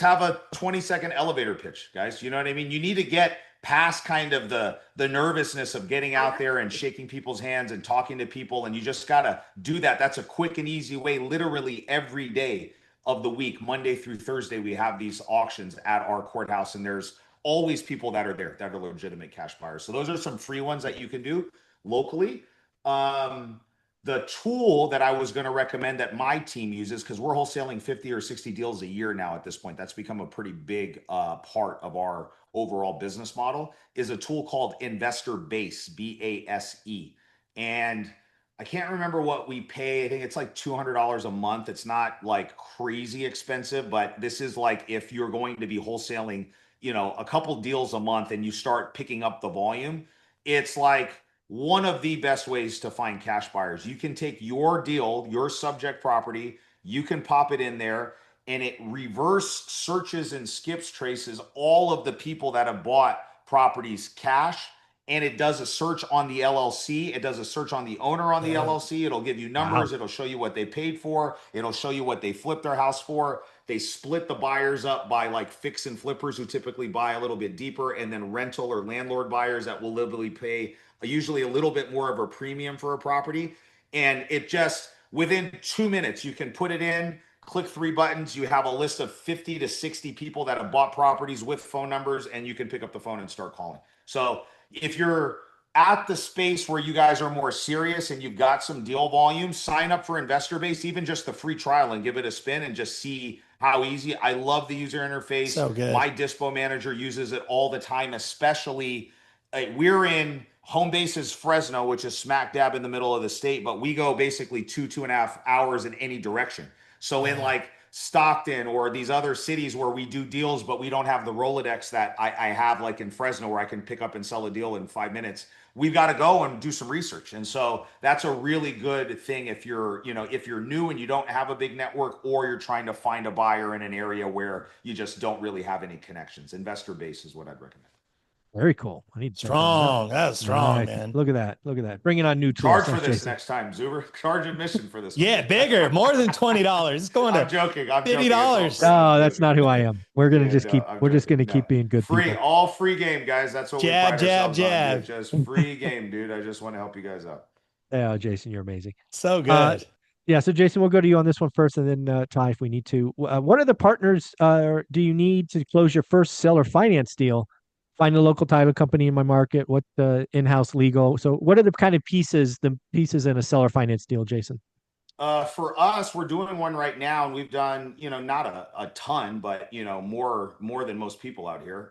have a 20-second elevator pitch, guys. You know what I mean? You need to get past kind of the nervousness of getting out there and shaking people's hands and talking to people, and you just got to do that. That's a quick and easy way. Literally every day of the week, Monday through Thursday, we have these auctions at our courthouse, and there's always people that are there that are legitimate cash buyers. So those are some free ones that you can do locally. The tool that I was going to recommend that my team uses, because we're wholesaling 50 or 60 deals a year now at this point, that's become a pretty big part of our overall business model, is a tool called Investor Base, BASE. And I can't remember what we pay. I think it's like $200 a month. It's not like crazy expensive, but this is like if you're going to be wholesaling, a couple deals a month and you start picking up the volume, it's like one of the best ways to find cash buyers. You can take your deal, your subject property, you can pop it in there, and it reverse searches and skips traces all of the people that have bought properties cash. And it does a search on the LLC. It does a search on the owner on the LLC. It'll give you numbers. It'll show you what they paid for. It'll show you what they flipped their house for. They split the buyers up by like fix and flippers who typically buy a little bit deeper, and then rental or landlord buyers that will literally pay usually a little bit more of a premium for a property. And it just, within 2 minutes, you can put it in, click 3 buttons. You have a list of 50 to 60 people that have bought properties with phone numbers, and you can pick up the phone and start calling. So if you're at the space where you guys are more serious and you've got some deal volume, sign up for Investor Base, even just the free trial, and give it a spin and just see how easy. I love the user interface. So good. My dispo manager uses it all the time, especially we're in home base is Fresno, which is smack dab in the middle of the state, but we go basically 2.5 hours in any direction. So in like Stockton or these other cities where we do deals, but we don't have the Rolodex that I have like in Fresno, where I can pick up and sell a deal in 5 minutes, we've got to go and do some research. And so that's a really good thing if you're, if you're new and you don't have a big network, or you're trying to find a buyer in an area where you just don't really have any connections. Investor Base is what I'd recommend. Very cool. I need to check that out. Strong. That's strong, Nice. man. Look at that. Look at that. Bringing on new tools. Charge for Thanks, this Jason. next time, Zuber. Charge admission for this. Yeah, bigger, more than $20. It's going to I'm joking. I'm $50. joking. No, that's not who I am. We're gonna just keep. I'm We're just joking. gonna keep being good Free, people. all free game, guys. That's what Jab, we pride jab, ourselves on, jab. dude. Just free game, dude. I just want to help you guys out. Yeah, Jason, you're amazing. So good. Yeah, so Jason, we'll go to you on this one first, and then Ty, if we need to. What other partners do you need to close your first seller finance deal? Find a local title company in my market. What the in-house legal? So, what are the kind of pieces in a seller finance deal, Jason? For us, we're doing one right now, and we've done, not a ton, but more than most people out here.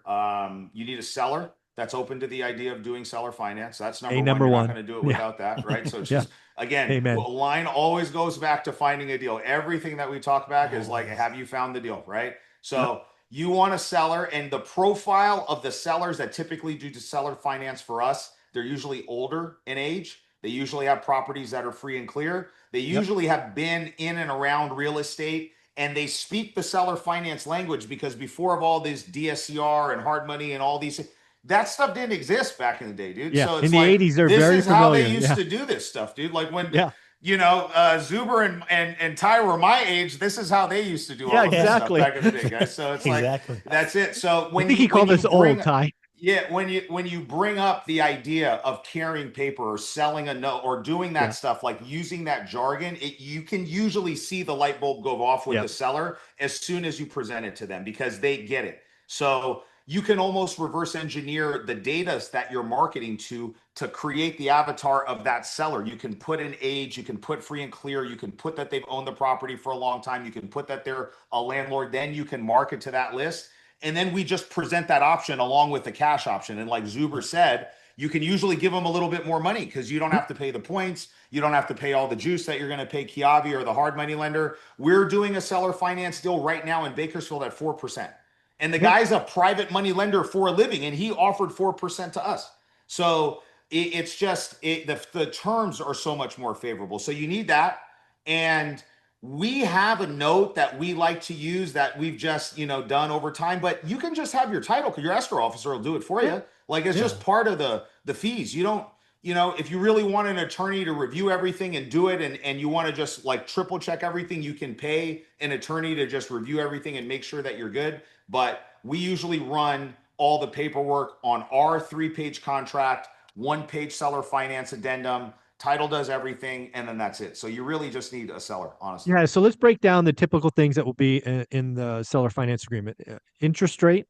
You need a seller that's open to the idea of doing seller finance. That's number one. You're not going to do it without that, right? So it's just, again, Amen. line always goes back to finding a deal. Everything that we talk back is like, have you found the deal, right? So you want a seller, and the profile of the sellers that typically do the seller finance for us, they're usually older in age. They usually have properties that are free and clear. They usually have been in and around real estate, and they speak the seller finance language, because before of all this DSCR and hard money and all these, that stuff didn't exist back in the day, dude. Yeah. So In it's the like, 80s, they're this very is how they familiar. used to do this stuff, dude. Like when, Yeah. Zuber and Ty were my age, this is how they used to do all of this stuff exactly. back in the day, guys. So it's Exactly. like, that's it. So I when think you, he called when us you bring, old, Ty. yeah, when you bring up the idea of carrying paper or selling a note or doing that stuff, like using that jargon, you can usually see the light bulb go off with the seller as soon as you present it to them, because they get it. So you can almost reverse engineer the data that you're marketing to create the avatar of that seller. You can put an age, you can put free and clear, you can put that they've owned the property for a long time, you can put that they're a landlord, then you can market to that list. And then we just present that option along with the cash option. And like Zuber said, you can usually give them a little bit more money, because you don't have to pay the points. You don't have to pay all the juice that you're going to pay Kiavi or the hard money lender. We're doing a seller finance deal right now in Bakersfield at 4%. And the guy's a private money lender for a living, and he offered 4% to us. So it's just, the terms are so much more favorable. So you need that. And we have a note that we like to use that we've just, done over time, but you can just have your title, because your escrow officer will do it for you. Like, it's just part of the fees. You don't, if you really want an attorney to review everything and do it, and you want to just like triple check everything, you can pay an attorney to just review everything and make sure that you're good. But we usually run all the paperwork on our 3-page contract, 1-page seller finance addendum. Title does everything, and then that's it. So you really just need a seller, honestly. Yeah. So let's break down the typical things that will be in the seller finance agreement. Interest rate,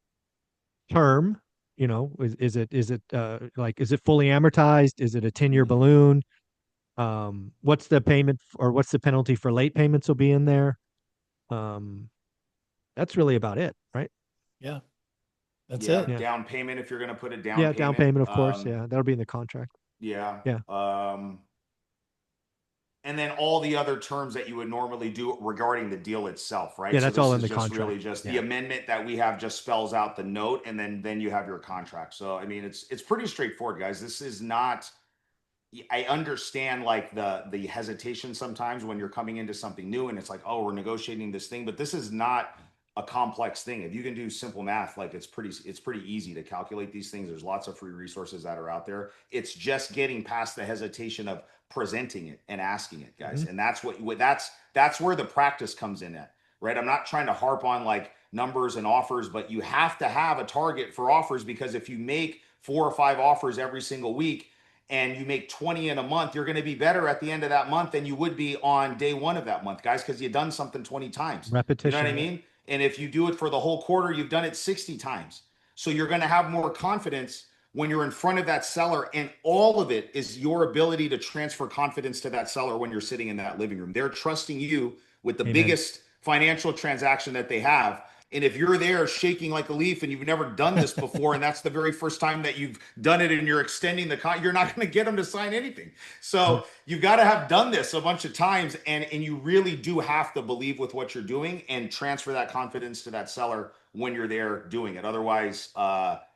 term, is it is it fully amortized? Is it a 10-year balloon? What's the payment or what's the penalty for late payments will be in there? That's really about it, right? Yeah. That's it. Yeah. Down payment, if you're going to put a down Yeah, payment. down payment, of course. That'll be in the contract. Yeah. Yeah. And then all the other terms that you would normally do regarding the deal itself, right? Yeah, that's so all in the just contract. Really just the amendment that we have just spells out the note, and then you have your contract. So I mean, it's pretty straightforward, guys. This is not. I understand like the hesitation sometimes when you're coming into something new, and it's like, oh, we're negotiating this thing, but this is not a complex thing. If you can do simple math, like it's pretty easy to calculate these things. There's lots of free resources that are out there. It's just getting past the hesitation of presenting it and asking it, guys. And that's that's where the practice comes in at, right? I'm not trying to harp on like numbers and offers, but you have to have a target for offers, because if you make 4 or 5 offers every single week and you make 20 in a month, you're going to be better at the end of that month than you would be on day 1 of that month, guys, because you've done something 20 times. Repetition. You know what I mean? And if you do it for the whole quarter, you've done it 60 times. So you're going to have more confidence when you're in front of that seller, and all of it is your ability to transfer confidence to that seller when you're sitting in that living room. They're trusting you with the biggest financial transaction that they have. And if you're there shaking like a leaf and you've never done this before, and that's the very first time that you've done it and you're extending you're not going to get them to sign anything. So you've got to have done this a bunch of times, and you really do have to believe with what you're doing and transfer that confidence to that seller when you're there doing it. Otherwise,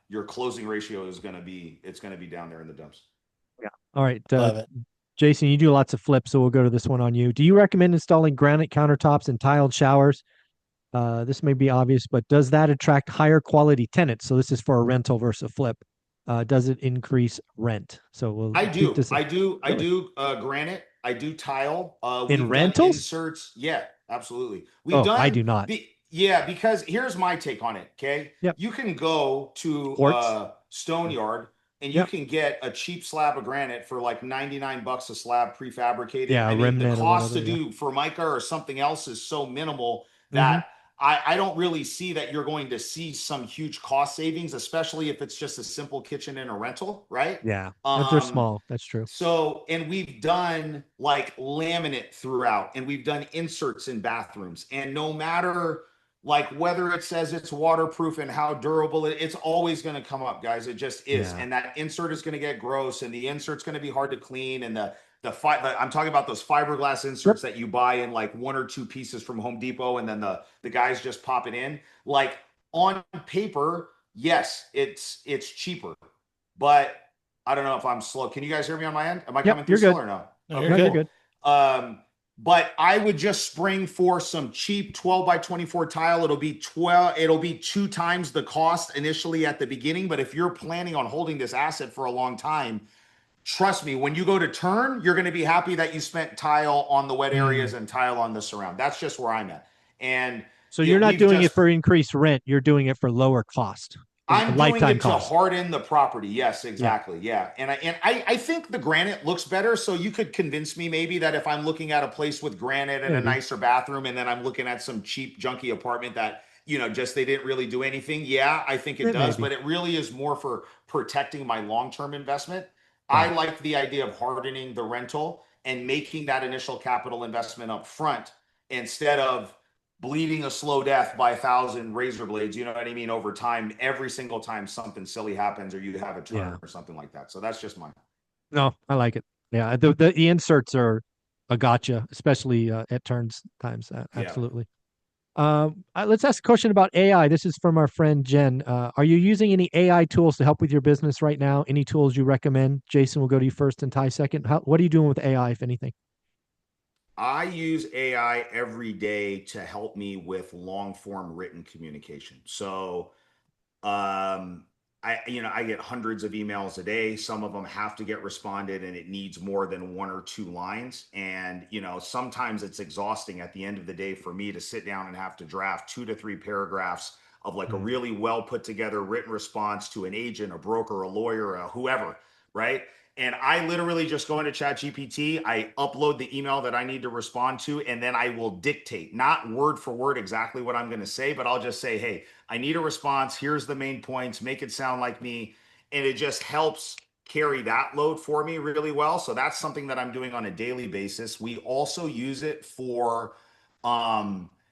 your closing ratio is going to be down there in the dumps. Yeah. All right. Love it. Jason, you do lots of flips, so we'll go to this one on you. Do you recommend installing granite countertops and tiled showers? This may be obvious, but does that attract higher quality tenants? So this is for a rental versus a flip. Does it increase rent? So I do granite. I do tile. In rentals? Inserts. Yeah, absolutely. I do not. Because here's my take on it. Okay. Yep. You can go to Stone Yard and you can get a cheap slab of granite for like $99 a slab prefabricated. Yeah, I mean, the cost whatever, to do Formica or something else is so minimal that I don't really see that you're going to see some huge cost savings, especially if it's just a simple kitchen and a rental, right? Yeah, if they're small, that's true. So, and we've done like laminate throughout, and we've done inserts in bathrooms, and no matter like whether it says it's waterproof and how durable it's always going to come up, guys. It just is. And that insert is going to get gross, and the insert's going to be hard to clean, and I'm talking about those fiberglass inserts that you buy in like 1 or 2 pieces from Home Depot, and then the guys just pop it in. Like on paper, yes, it's cheaper, but I don't know if I'm slow. Can you guys hear me on my end? Am I coming through still or no? No, Okay, you're you're good. good. But I would just spring for some cheap 12 by 24 tile. It'll be 2 times the cost initially at the beginning. But if you're planning on holding this asset for a long time, trust me, when you go to turn, you're going to be happy that you spent tile on the wet areas and tile on the surround. That's just where I'm at. And So you're not doing it for increased rent. You're doing it for lower cost. I'm doing lifetime it to cost. harden the property. Yes, exactly. Yeah. And I think the granite looks better. So you could convince me maybe that if I'm looking at a place with granite and a nicer bathroom, and then I'm looking at some cheap, junky apartment that, just they didn't really do anything. Yeah, I think it does, but it really is more for protecting my long-term investment. Right. I like the idea of hardening the rental and making that initial capital investment up front instead of bleeding a slow death by 1,000 razor blades, you know what I mean, over time, every single time something silly happens or you have a turn or something like that. So that's just mine. No, I like it. Yeah, the inserts are a gotcha, especially at turns times. Absolutely. Let's ask a question about AI. This is from our friend Jen. Are you using any AI tools to help with your business right now? Any tools you recommend? Jason, we'll go to you first and Ty second. What are you doing with AI, if anything? I use AI every day to help me with long form written communication. So, I get hundreds of emails a day. Some of them have to get responded and it needs more than 1 or 2 lines. And, sometimes it's exhausting at the end of the day for me to sit down and have to draft 2 to 3 paragraphs of like a really well put together written response to an agent, a broker, a lawyer, whoever, right? And I literally just go into ChatGPT, I upload the email that I need to respond to, and then I will dictate, not word for word exactly what I'm going to say, but I'll just say, hey, I need a response. Here's the main points, make it sound like me. And it just helps carry that load for me really well. So that's something that I'm doing on a daily basis. We also use it for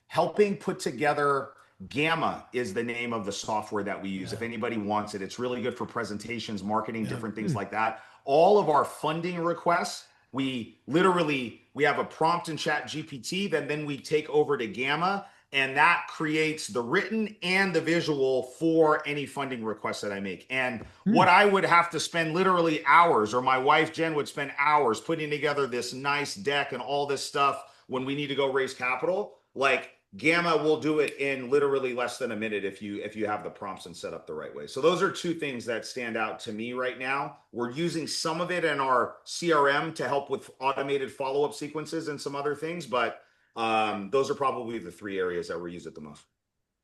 helping put together. Gamma is the name of the software that we use. If anybody wants it, it's really good for presentations, marketing, different things like that. All of our funding requests, we have a prompt in ChatGPT, then we take over to Gamma, and that creates the written and the visual for any funding requests that I make. And what I would have to spend literally hours, or my wife Jen would spend hours putting together this nice deck and all this stuff when we need to go raise capital, like Gamma will do it in literally less than a minute if you have the prompts and set up the right way. So those are 2 things that stand out to me right now. We're using some of it in our CRM to help with automated follow-up sequences and some other things, but those are probably the 3 areas that we use it the most.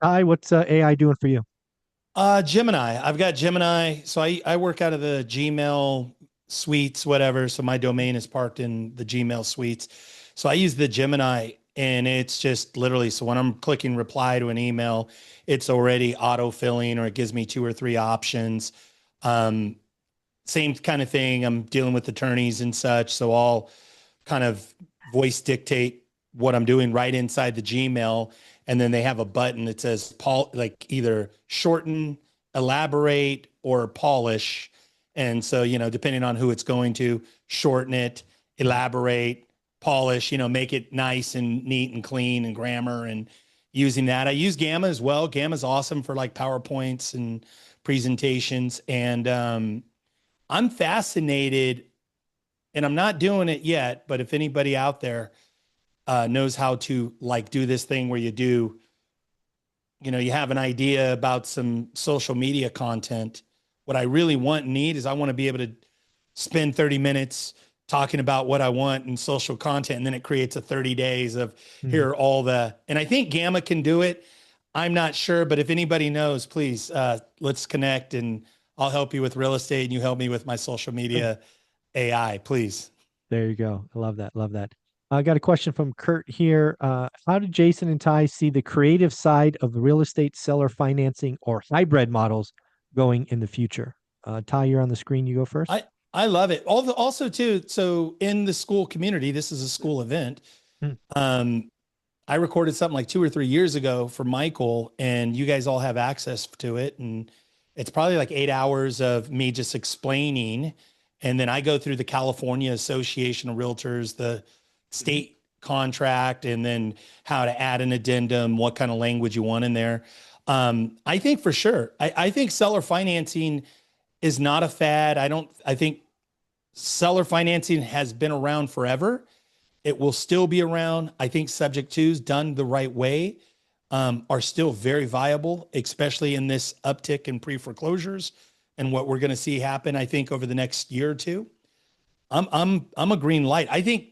Ty, what's AI doing for you? Gemini. I've got Gemini. So I work out of the Gmail suites, whatever. So my domain is parked in the Gmail suites. So I use the Gemini, and it's just literally, so when I'm clicking reply to an email, it's already auto-filling, or it gives me 2 or 3 options. Same kind of thing. I'm dealing with attorneys and such. So I'll kind of voice dictate what I'm doing right inside the Gmail. And then they have a button that says like either shorten, elaborate, or polish. And so, depending on who it's going to, shorten it, elaborate, polish, make it nice and neat and clean and grammar, and using that. I use Gamma as well. Gamma's awesome for like PowerPoints and presentations. And I'm fascinated, and I'm not doing it yet, but if anybody out there knows how to like do this thing where you have an idea about some social media content. What I really want and need is I want to be able to spend 30 minutes talking about what I want in social content. And then it creates a 30 days of here are all and I think Gamma can do it. I'm not sure, but if anybody knows, please, let's connect, and I'll help you with real estate and you help me with my social media AI, please. There you go. I love that. Love that. I got a question from Kurt here. How do Jason and Ty see the creative side of the real estate seller financing or hybrid models going in the future? Ty, you're on the screen. You go first. I love it. Also too, so in the school community, this is a school event. I recorded something like 2 or 3 years ago for Michael, and you guys all have access to it. And it's probably like 8 hours of me just explaining And then I go through the California Association of Realtors, the state contract, and then how to add an addendum, what kind of language you want in there. I think for sure, I think seller financing is not a fad. I think seller financing has been around forever. It will still be around. I think subject twos done the right way are still very viable, especially in this uptick in pre-foreclosures and what we're going to see happen, I think, over the next year or two. I'm a green light. I think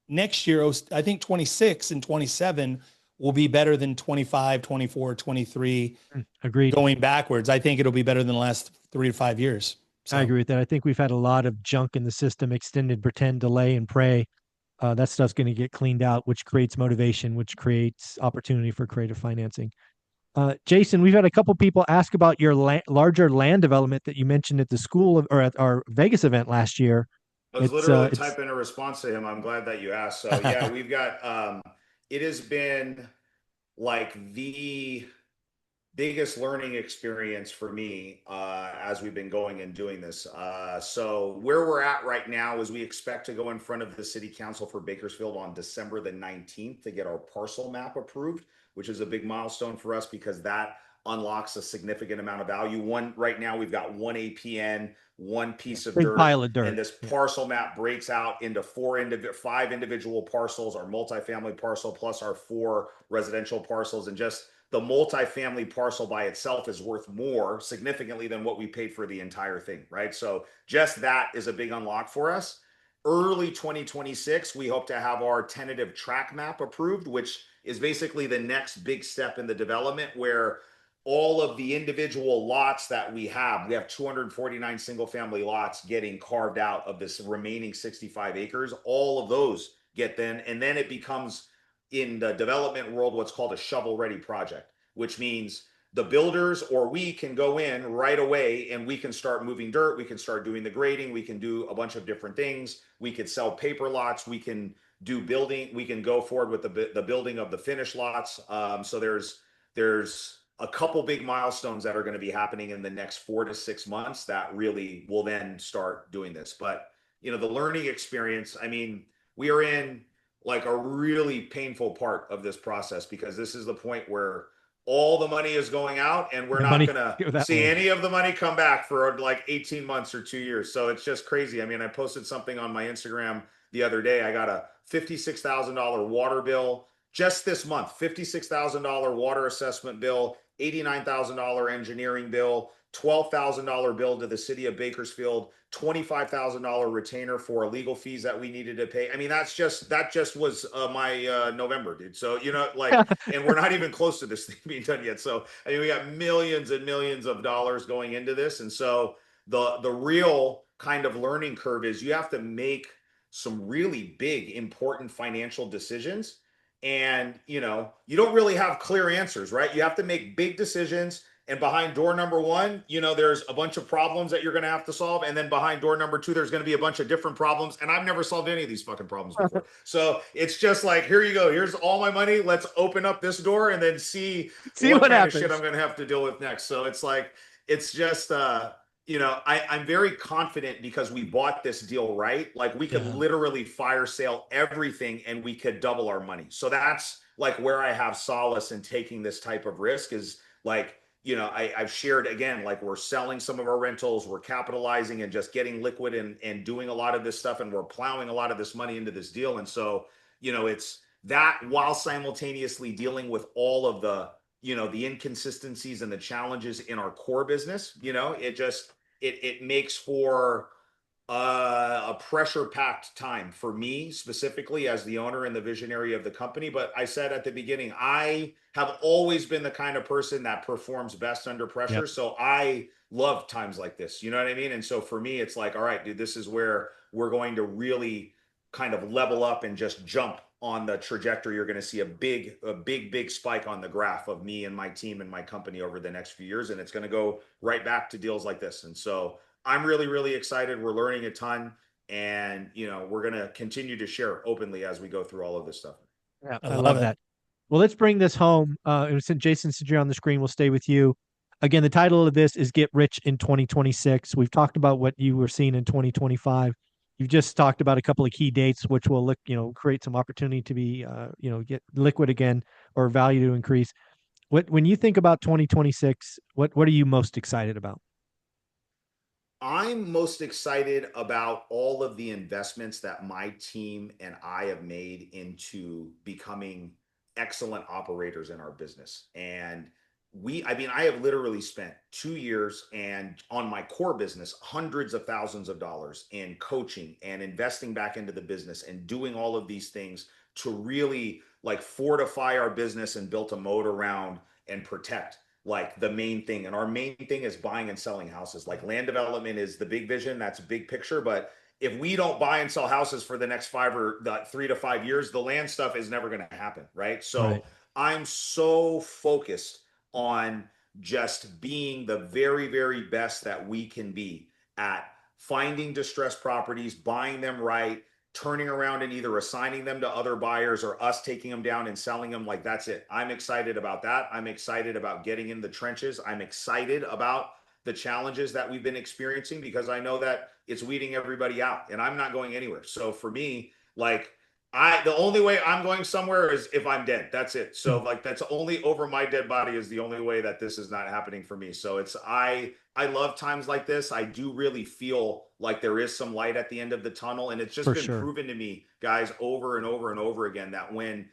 next year, I think 26 and 27 will be better than 25, 24, 23. Agreed. Going backwards, I think it'll be better than the last 3 to 5 years. So. I agree with that. I think we've had a lot of junk in the system, extended, pretend, delay, and pray. That stuff's going to get cleaned out, which creates motivation, which creates opportunity for creative financing. Jason, we've had a couple people ask about your larger land development that you mentioned at the school or at our Vegas event last year. I was literally typing a response to him. I'm glad that you asked. So yeah, we've got, it has been like the biggest learning experience for me as we've been going and doing this. So where we're at right now is we expect to go in front of the city council for Bakersfield on December the 19th to get our parcel map approved, which is a big milestone for us because that unlocks a significant amount of value. Right now we've got one APN, one piece of dirt, pile of dirt, and this parcel map breaks out into 5 individual parcels, our multifamily parcel plus our 4 residential parcels, and just the multifamily parcel by itself is worth more significantly than what we paid for the entire thing, right? So just that is a big unlock for us. Early 2026, we hope to have our tentative track map approved, which is basically the next big step in the development where all of the individual lots that we have 249 single family lots getting carved out of this remaining 65 acres. All of those get then, and then it becomes in the development world what's called a shovel ready project, which means the builders or we can go in right away and we can start moving dirt, we can start doing the grading, we can do a bunch of different things, we could sell paper lots, we can do building, we can go forward with the building of the finished lots. So there's a couple big milestones that are going to be happening in the next 4 to 6 months that really will then start doing this. But the learning experience, I mean, we are in like a really painful part of this process because this is the point where all the money is going out and we're not going to see any of the money come back for like 18 months or 2 years. So it's just crazy. I mean, I posted something on my Instagram the other day. I got a $56,000 water bill just this month, $56,000 water assessment bill, $89,000 engineering bill, $12,000 bill to the city of Bakersfield, $25,000 retainer for legal fees that we needed to pay. I mean, that just was my November, dude. So, and we're not even close to this thing being done yet. So, I mean, we got millions and millions of dollars going into this. And so the real kind of learning curve is you have to make some really big, important financial decisions. And, you don't really have clear answers, right? You have to make big decisions. And behind door number 1, there's a bunch of problems that you're going to have to solve. And then behind door number 2, there's going to be a bunch of different problems. And I've never solved any of these fucking problems before. So it's just like, here you go. Here's all my money. Let's open up this door and then see what kind of shit I'm going to have to deal with next. So it's like, it's just, I'm very confident because we bought this deal right. Like we could literally fire sale everything and we could double our money. So that's like where I have solace in taking this type of risk is like, I've shared again, like we're selling some of our rentals, we're capitalizing and just getting liquid and doing a lot of this stuff. And we're plowing a lot of this money into this deal. And so, it's that while simultaneously dealing with all of the, the inconsistencies and the challenges in our core business, it makes for a pressure-packed time for me specifically as the owner and the visionary of the company. But I said at the beginning, I have always been the kind of person that performs best under pressure. Yep. So I love times like this, you know what I mean? And so for me, it's like, all right, dude, this is where we're going to really kind of level up and just jump on the trajectory. You're going to see a big spike on the graph of me and my team and my company over the next few years. And it's going to go right back to deals like this. And so I'm really, really excited. We're learning a ton and, we're going to continue to share openly as we go through all of this stuff. Yeah, I love that. Well, let's bring this home. Since Jason, since you're on the screen, we'll stay with you. again, the title of this is Get Rich in 2026. We've talked about what you were seeing in 2025. You've just talked about a couple of key dates, which will look, create some opportunity to be, get liquid again or value to increase. When you think about 2026, what are you most excited about? I'm most excited about all of the investments that my team and I have made into becoming excellent operators in our business. And I have literally spent 2 years and on my core business, hundreds of thousands of dollars in coaching and investing back into the business and doing all of these things to really like fortify our business and build a moat around and protect like the main thing. And our main thing is buying and selling houses. Like land development is the big vision. That's a big picture. But if we don't buy and sell houses for the next 3 to 5 years, the land stuff is never going to happen. Right. So Right. I'm so focused on just being the very, very best that we can be at finding distressed properties, buying them right, turning around and either assigning them to other buyers or us taking them down and selling them. Like that's it. I'm excited about that. I'm excited about getting in the trenches. I'm excited about the challenges that we've been experiencing because I know that it's weeding everybody out and I'm not going anywhere. So for me, like the only way I'm going somewhere is if I'm dead. That's it. So like that's only over my dead body is the only way that this is not happening for me. So I love times like this. I do really feel like there is some light at the end of the tunnel. And it's just For been sure. proven to me, guys, over and over and over again, that when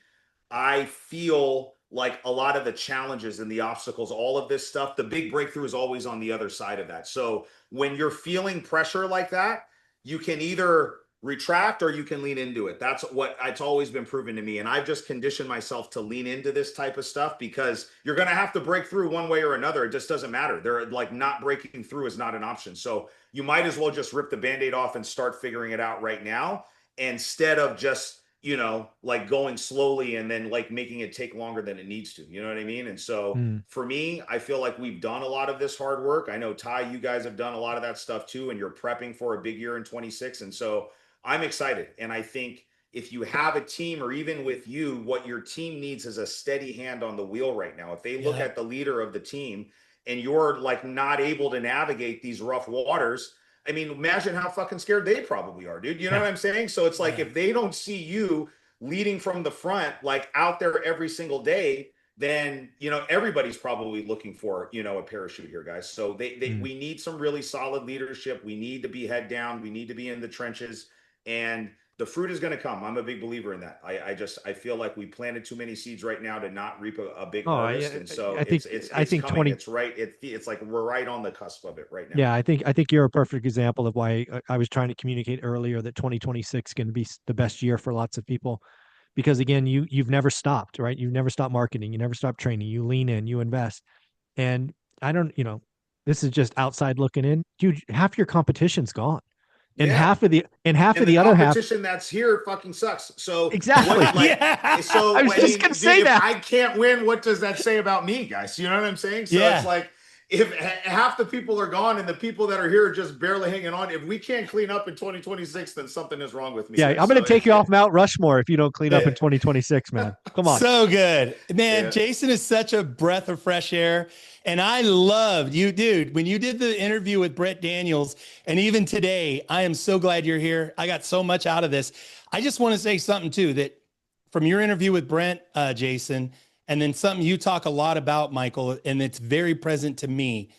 I feel like a lot of the challenges and the obstacles, all of this stuff, the big breakthrough is always on the other side of that. So when you're feeling pressure like that, you can either retract or you can lean into it. That's what it's always been proven to me. And I've just conditioned myself to lean into this type of stuff because you're going to have to break through one way or another. It just doesn't matter. They're like not breaking through is not an option. So you might as well just rip the Band-Aid off and start figuring it out right now instead of just, like going slowly and then like making it take longer than it needs to. You know what I mean? And so for me, I feel like we've done a lot of this hard work. I know Ty, you guys have done a lot of that stuff too, and you're prepping for a big year in 26. And so I'm excited. And I think if you have a team or even with you, what your team needs is a steady hand on the wheel right now. If they look at the leader of the team and you're like not able to navigate these rough waters, I mean, imagine how fucking scared they probably are, dude. You know what I'm saying? So it's like if they don't see you leading from the front, like out there every single day, then everybody's probably looking for a parachute here, guys. So we need some really solid leadership. We need to be head down. We need to be in the trenches, and the fruit is going to come. I'm a big believer in that. I feel like we planted too many seeds right now to not reap a big harvest, and so it's coming. 20. It's right. It's like we're right on the cusp of it right now. Yeah, I think you're a perfect example of why I was trying to communicate earlier that 2026 is going to be the best year for lots of people, because again, you've never stopped, right? You've never stopped marketing, you never stopped training, you lean in, you invest, and I don't, this is just outside looking in, dude. Half your competition's gone. And half of the other half competition that's here fucking sucks. So exactly. So I was just gonna say that. If I can't win, what does that say about me, guys? You know what I'm saying? So it's like if half the people are gone and the people that are here are just barely hanging on, if we can't clean up in 2026, then something is wrong with me. Yeah, I'm going to take you off Mount Rushmore if you don't clean up in 2026, man. Come on. So good, man. Jason is such a breath of fresh air. And I loved you, dude, when you did the interview with Brett Daniels, and even today, I am so glad you're here. I got so much out of this. I just want to say something too, that from your interview with Brent, Jason, and then something you talk a lot about, Michael, and it's very present to me,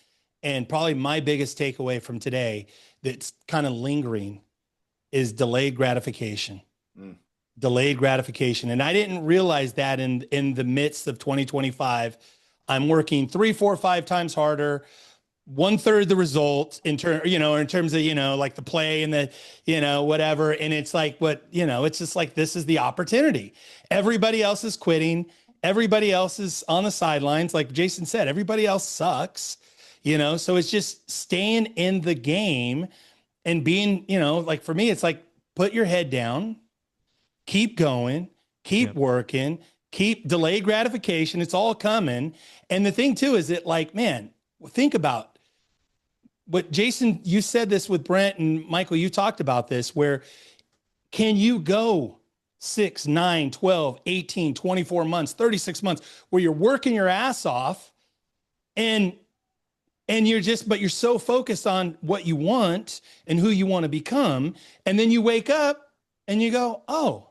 and probably my biggest takeaway from today that's kind of lingering is delayed gratification. Delayed gratification. And I didn't realize that in the midst of 2025, I'm working 3, 4, 5 times harder, 1/3 the results in terms of, like the play and the, whatever. And it's like, it's just like, this is the opportunity. Everybody else is quitting. Everybody else is on the sidelines. Like Jason said, everybody else sucks, so it's just staying in the game and being, like for me, it's like, put your head down, keep going, keep working, keep delayed gratification. It's all coming. And the thing too, is that like, man, think about what Jason, you said this with Brent, and Michael, you talked about this, where can you go 6, 9, 12, 18, 24 months, 36 months, where you're working your ass off and And but you're so focused on what you want and who you want to become. And then you wake up and you go, oh,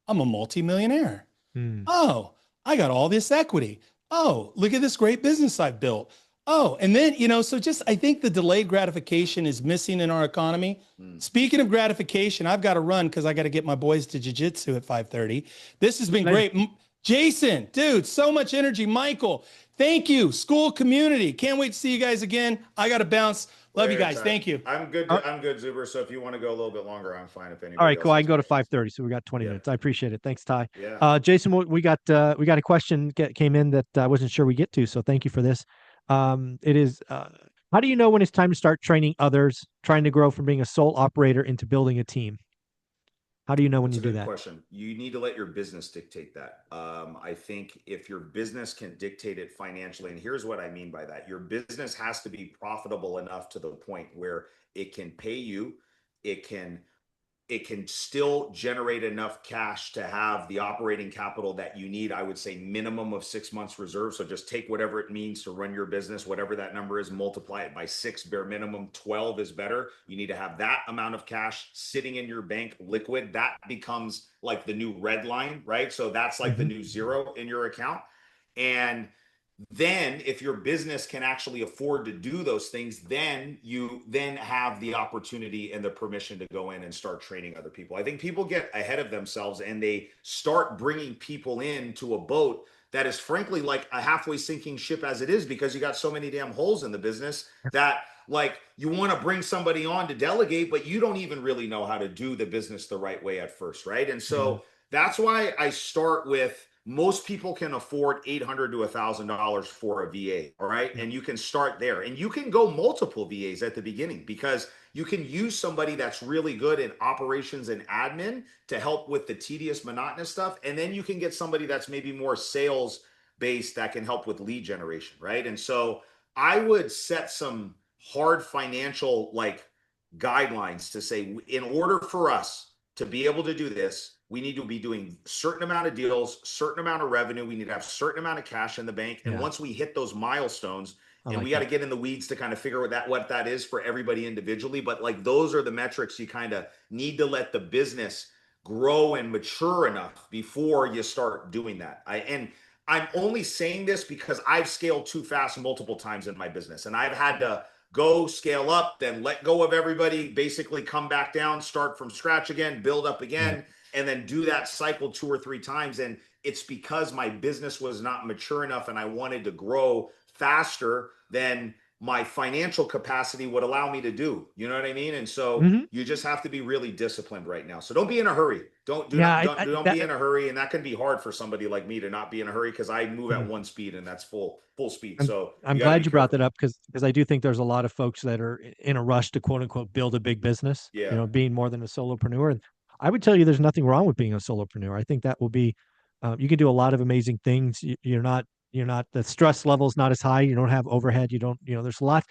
I'm a multimillionaire. Hmm. Oh, I got all this equity. Oh, look at this great business I've built. Oh, and then, so just I think the delayed gratification is missing in our economy. Speaking of gratification, I've got to run because I got to get my boys to jiu-jitsu at 5:30. This has been great. Jason, dude, so much energy. Michael, thank you. School community. Can't wait to see you guys again. I got to bounce. Love you guys. Thank you. I'm good. I'm good, Zuber. So if you want to go a little bit longer, I'm fine. If anybody All right, else cool. I has can go to questions. 5:30, so we got 20 minutes. I appreciate it. Thanks, Ty. Yeah. Jason, we got a question came in that I wasn't sure we get to, so thank you for this. It is how do you know when it's time to start training others, trying to grow from being a sole operator into building a team? How do you know when That's you a do good that? question. You need to let your business dictate that. I think if your business can dictate it financially, and here's what I mean by that, your business has to be profitable enough to the point where it can pay you, it can still generate enough cash to have the operating capital that you need. I would say minimum of 6 months reserve. So just take whatever it means to run your business, whatever that number is, multiply it by 6, bare minimum. 12 is better. You need to have that amount of cash sitting in your bank liquid. That becomes like the new red line, right? So that's like the new zero in your account. And then if your business can actually afford to do those things, then you then have the opportunity and the permission to go in and start training other people. I think people get ahead of themselves and they start bringing people into a boat that is frankly like a halfway sinking ship as it is, because you got so many damn holes in the business that like you want to bring somebody on to delegate, but you don't even really know how to do the business the right way at first, right? And so that's why I start with, most people can afford $800 to $1,000 for a VA. All right. And you can start there, and you can go multiple VAs at the beginning, because you can use somebody that's really good in operations and admin to help with the tedious, monotonous stuff. And then you can get somebody that's maybe more sales based that can help with lead generation. Right. And so I would set some hard financial guidelines to say, in order for us to be able to do this, we need to be doing a certain amount of deals, certain amount of revenue. We need to have a certain amount of cash in the bank. And once we hit those milestones, and we got to get in the weeds to kind of figure out what that is for everybody individually. But like, those are the metrics you kind of need to let the business grow and mature enough before you start doing that. I'm only saying this because I've scaled too fast multiple times in my business, and I've had to go scale up, then let go of everybody, basically come back down, start from scratch again, build up again, and then do that cycle 2 or 3 times. And it's because my business was not mature enough and I wanted to grow faster than my financial capacity would allow me to do. You know what I mean? And so you just have to be really disciplined right now. So don't be in a hurry. Don't be in a hurry. And that can be hard for somebody like me to not be in a hurry, because I move at one speed, and that's full speed. So I'm glad you brought that up, because I do think there's a lot of folks that are in a rush to quote unquote build a big business, being more than a solopreneur. And I would tell you there's nothing wrong with being a solopreneur. I think that will be you can do a lot of amazing things. You're not the stress level's not as high. You don't have overhead. You don't, there's a lot.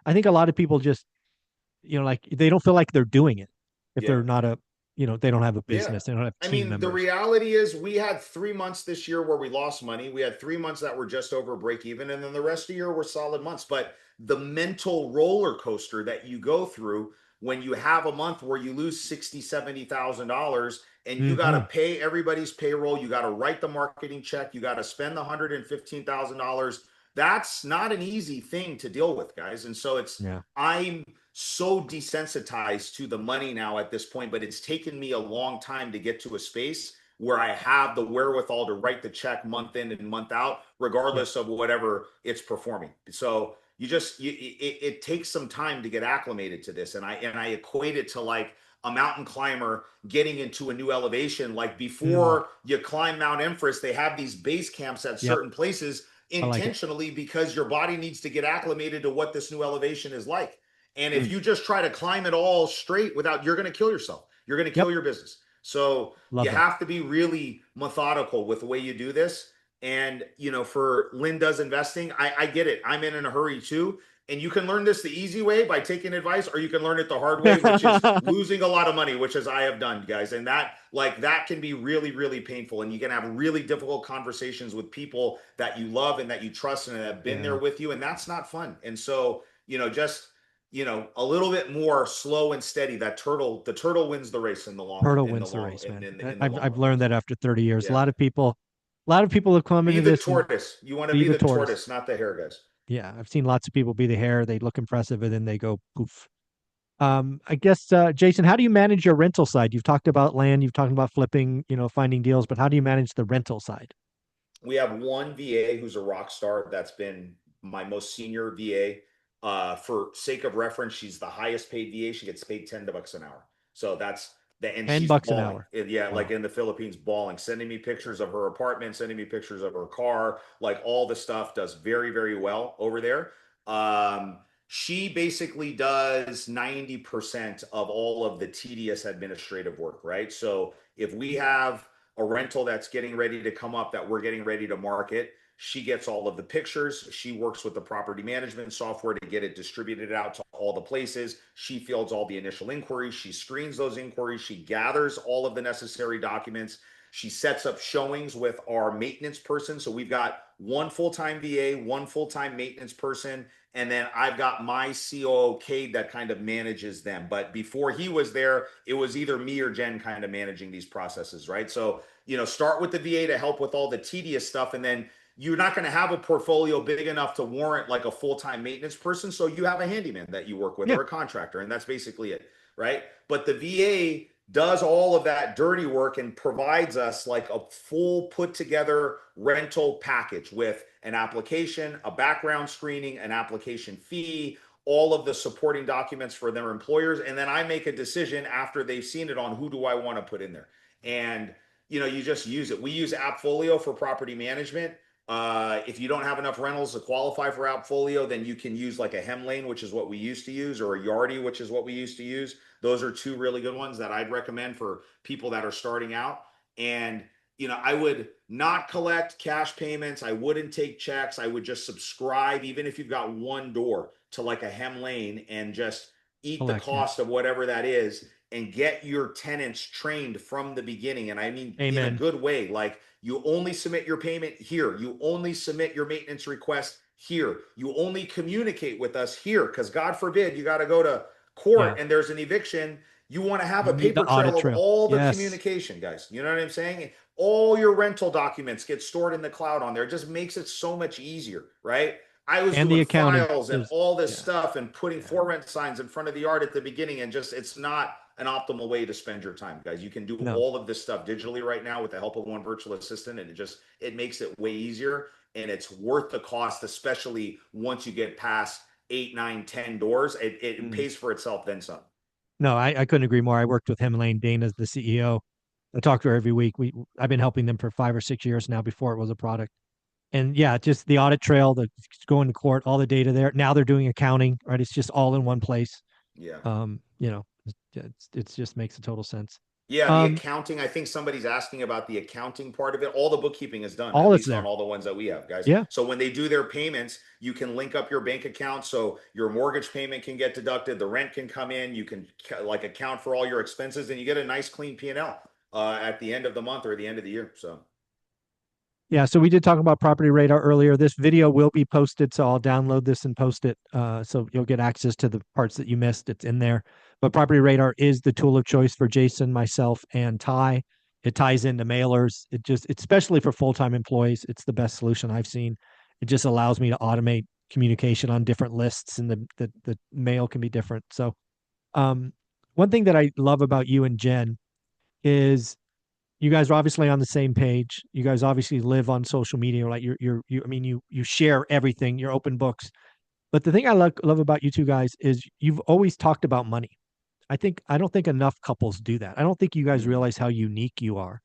I think a lot of people just, like they don't feel like they're doing it if they're not they don't have a business. They don't have team members. The reality is we had 3 months this year where we lost money. We had 3 months that were just over break even. And then the rest of the year were solid months. But the mental roller coaster that you go through when you have a month where you lose $60,000, $70,000, and you got to pay everybody's payroll, you got to write the marketing check, you got to spend the $115,000. That's not an easy thing to deal with, guys. And so I'm so desensitized to the money now at this point, but it's taken me a long time to get to a space where I have the wherewithal to write the check month in and month out, regardless of whatever it's performing. So it takes some time to get acclimated to this. And I equate it to like a mountain climber getting into a new elevation. Like before you climb Mount Everest, they have these base camps at certain places intentionally, because your body needs to get acclimated to what this new elevation is like. And if you just try to climb it all straight you're going to kill yourself. You're going to kill your business. So have to be really methodical with the way you do this. And, for Lynn does investing, I get it. I'm in a hurry too. And you can learn this the easy way by taking advice, or you can learn it the hard way, which is losing a lot of money, which is I have done, guys. And that can be really, really painful. And you can have really difficult conversations with people that you love and that you trust and that have been there with you. And that's not fun. And so just a little bit more slow and steady. The turtle wins the race in the long Turtle in the wins the long race, man. in the I've long I've run. learned that after 30 years. Yeah. A lot of people have come Be into the this and tortoise. You want to be be the the tortoise. tortoise, not the hare, guys. Yeah, I've seen lots of people be the hare. They look impressive and then they go poof. I guess Jason, how do you manage your rental side? You've talked about land, you've talked about flipping, finding deals, but how do you manage the rental side? We have one VA who's a rock star. That's been my most senior VA. For sake of reference, she's the highest paid VA. She gets paid $10 an hour. So that's and 10 she's bucks an balling. hour. Yeah, like Wow. in the Philippines, balling, sending me pictures of her apartment, sending me pictures of her car, like all the stuff. Does very, very well over there. She basically does 90% of all of the tedious administrative work, right? So if we have a rental that's getting ready to come up that we're getting ready to market, she gets all of the pictures. She works with the property management software to get it distributed out to all the places. She fields all the initial inquiries. She screens those inquiries. She gathers all of the necessary documents. She sets up showings with our maintenance person. So we've got one full-time VA, one full-time maintenance person, and then I've got my COO Cade that kind of manages them. But before he was there, it was either me or Jen kind of managing these processes, right? So, start with the VA to help with all the tedious stuff, and then you're not going to have a portfolio big enough to warrant like a full-time maintenance person. So you have a handyman that you work with Yeah. or a contractor, and that's basically it, right? But the VA does all of that dirty work and provides us like a full put together rental package with an application, a background screening, an application fee, all of the supporting documents for their employers. And then I make a decision after they've seen it on who do I want to put in there. And you just use it. We use Appfolio for property management. If you don't have enough rentals to qualify for Appfolio, then you can use like a Hemlane, which is what we used to use, or a Yardi, which is what we used to use. Those are two really good ones that I'd recommend for people that are starting out. And I would not collect cash payments. I wouldn't take checks. I would just subscribe, even if you've got one door, to like a Hemlane and just eat the Collect, yeah. cost of whatever that is and get your tenants trained from the beginning. And I mean, in a Amen. good way, like you only submit your payment here. You only submit your maintenance request here. You only communicate with us here. Because God forbid you got to go to court Yeah. and there's an eviction. You want to have You a need the paper audit trail of trail. all the Yes. communication, guys. You know what I'm saying? All your rental documents get stored in the cloud on there. It just makes it so much easier, right? I was And the doing accounting. files and There's all this yeah. stuff and putting Yeah. for rent signs in front of the yard at the beginning, and just it's not an optimal way to spend your time, guys. You can do No. all of this stuff digitally right now with the help of one virtual assistant, and it makes it way easier, and it's worth the cost, especially once you get past 8, 9, 10 doors. It Mm. pays for itself then some. No, I couldn't agree more. I worked with him, Elaine Dana's the CEO. I talk to her every week. I've been helping them for 5 or 6 years now before it was a product. And yeah, just the audit trail, the going to court, all the data there. Now they're doing accounting, right? It's just all in one place. Yeah. It's just makes a total sense. Yeah, the Um, accounting, I think somebody's asking about the accounting part of it. All the bookkeeping is done, at all is least on there. all the ones that we have, guys. Yeah. So when they do their payments, you can link up your bank account so your mortgage payment can get deducted, the rent can come in, you can like account for all your expenses, and you get a nice clean P&L at the end of the month or the end of the year. So Yeah, so we did talk about Property Radar earlier. This video will be posted, so I'll download this and post it, so you'll get access to the parts that you missed. It's in there. But Property Radar is the tool of choice for Jason, myself, and Ty. It ties into mailers. It's especially for full-time employees, it's the best solution I've seen. It just allows me to automate communication on different lists, and the mail can be different. So, one thing that I love about you and Jen is you guys are obviously on the same page. You guys obviously live on social media. Like I mean, you share everything. You're open books. But the thing I love about you two guys is you've always talked about money. I don't think enough couples do that. I don't think you guys mhm. realize how unique you are,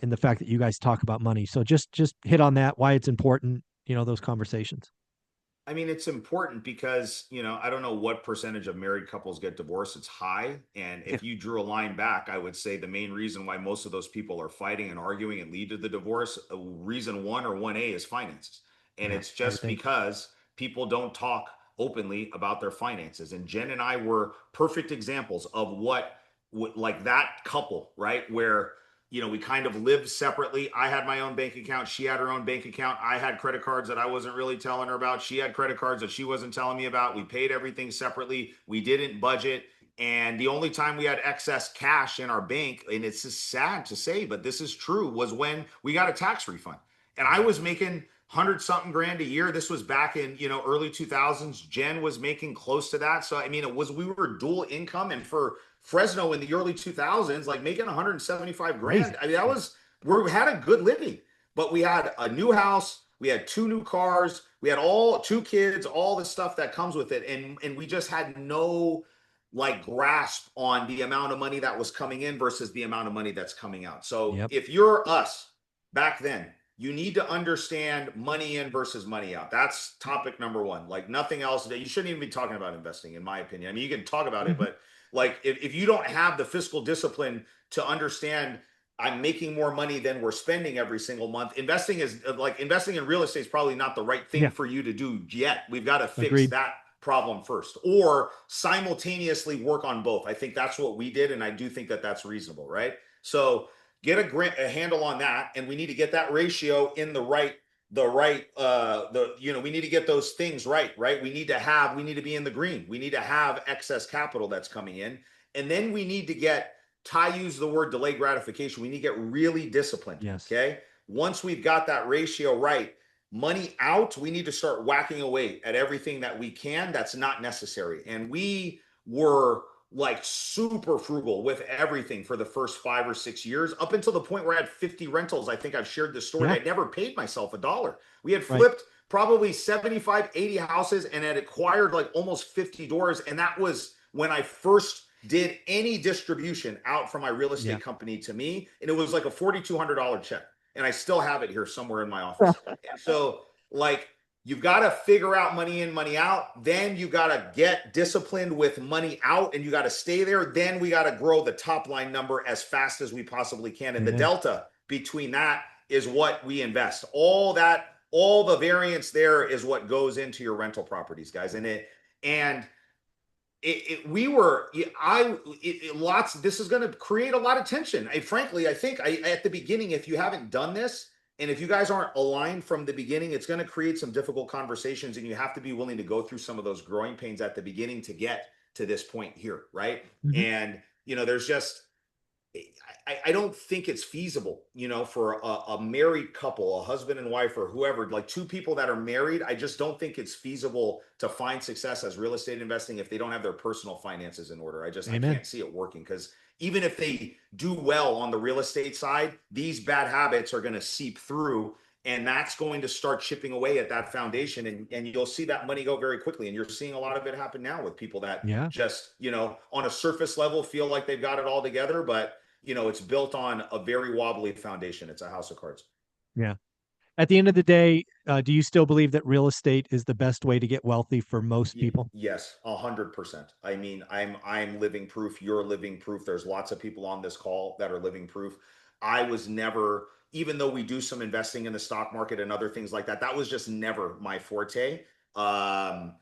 in the fact that you guys talk about money. So just hit on that, why it's important, those conversations. I mean, it's important because, I don't know what percentage of married couples get divorced. It's high. And Yeah, if you drew a line back, I would say the main reason why most of those people are fighting and arguing and lead to the divorce, reason one or 1A is finances. And yeah, it's I would just think. because people don't talk openly about their finances. And Jen and I were perfect examples of what like that couple, right? Where we kind of lived separately. I had my own bank account. She had her own bank account. I had credit cards that I wasn't really telling her about. She had credit cards that she wasn't telling me about. We paid everything separately. We didn't budget. And the only time we had excess cash in our bank, and it's just sad to say, but this is true, was when we got a tax refund. And I was making 100 something grand a year. This was back in, early 2000s. Jen was making close to that. So, I mean, we were dual income. And for Fresno in the early 2000s, like making 175 grand, I mean, we had a good living, but we had a new house. We had 2 new cars. We had all 2 kids, all the stuff that comes with it. And we just had no like grasp on the amount of money that was coming in versus the amount of money that's coming out. So if you're us back then, you need to understand money in versus money out. That's topic number one. Like nothing else. You shouldn't even be talking about investing, in my opinion. I mean, you can talk about it, but like if you don't have the fiscal discipline to understand I'm making more money than we're spending every single month, investing in real estate is probably not the right thing for you to do yet. We've got to fix that problem first, or simultaneously work on both. I think that's what we did, and I do think that that's reasonable, right? So get a handle on that, and we need to get that ratio in we need to get those things right? We need to be in the green. We need to have excess capital that's coming in, and then we need to get, Ty used the word delay gratification. We need to get really disciplined. Okay. Once we've got that ratio right, money out, we need to start whacking away at everything that we can that's not necessary. And we were like super frugal with everything for the first 5 or 6 years, up until the point where I had 50 rentals. I think I've shared this story. I never paid myself $1. We had flipped probably 75, 80 houses and had acquired like almost 50 doors. And that was when I first did any distribution out from my real estate company to me. And it was like a $4,200 check. And I still have it here somewhere in my office. And so like, you've got to figure out money in, money out. Then you got to get disciplined with money out, and you got to stay there. Then we got to grow the top line number as fast as we possibly can. And the delta between that is what we invest. All the variance there is what goes into your rental properties, guys. This is going to create a lot of tension. Frankly, I think at the beginning, if you haven't done this, and if you guys aren't aligned from the beginning, it's going to create some difficult conversations, and you have to be willing to go through some of those growing pains at the beginning to get to this point here, right? And, there's just, I don't think it's feasible, for a married couple, a husband and wife or whoever, like 2 people that are married. I just don't think it's feasible to find success as real estate investing if they don't have their personal finances in order. I can't see it working, because even if they do well on the real estate side, these bad habits are going to seep through, and that's going to start chipping away at that foundation. And you'll see that money go very quickly. And you're seeing a lot of it happen now with people that just, on a surface level feel like they've got it all together, but it's built on a very wobbly foundation. It's a house of cards. Yeah. At the end of the day, do you still believe that real estate is the best way to get wealthy for most people? Yes, 100%. I mean, I'm living proof. You're living proof. There's lots of people on this call that are living proof. I was never, even though we do some investing in the stock market and other things like that, that was just never my forte. I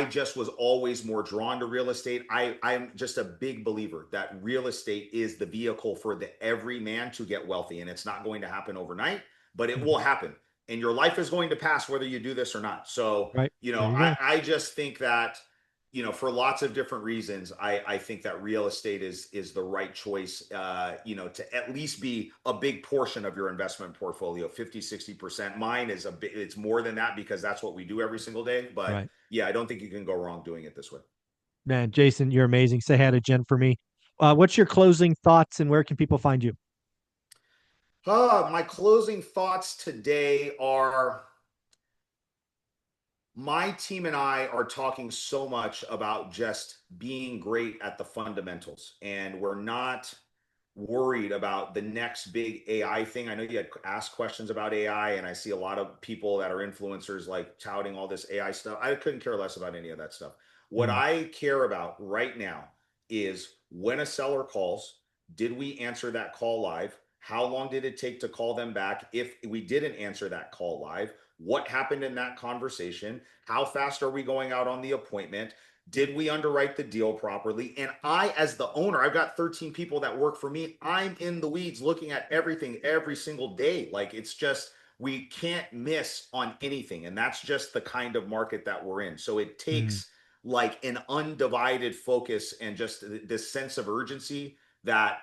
just was always more drawn to real estate. I'm just a big believer that real estate is the vehicle for the everyman to get wealthy, and it's not going to happen overnight, but it will happen. And your life is going to pass whether you do this or not. So, I just think that, for lots of different reasons, I think that real estate is the right choice, to at least be a big portion of your investment portfolio, 50, 60%. Mine is it's more than that, because that's what we do every single day. But I don't think you can go wrong doing it this way. Man, Jason, you're amazing. Say hi to Jen for me. What's your closing thoughts, and where can people find you? My closing thoughts today are, my team and I are talking so much about just being great at the fundamentals, and we're not worried about the next big AI thing. I know you had asked questions about AI, and I see a lot of people that are influencers like touting all this AI stuff. I couldn't care less about any of that stuff. What I care about right now is, when a seller calls, did we answer that call live? How long did it take to call them back? If we didn't answer that call live, what happened in that conversation? How fast are we going out on the appointment? Did we underwrite the deal properly? And I, as the owner, I've got 13 people that work for me. I'm in the weeds looking at everything every single day. Like, it's just, we can't miss on anything. And that's just the kind of market that we're in. So it takes like an undivided focus and just this sense of urgency that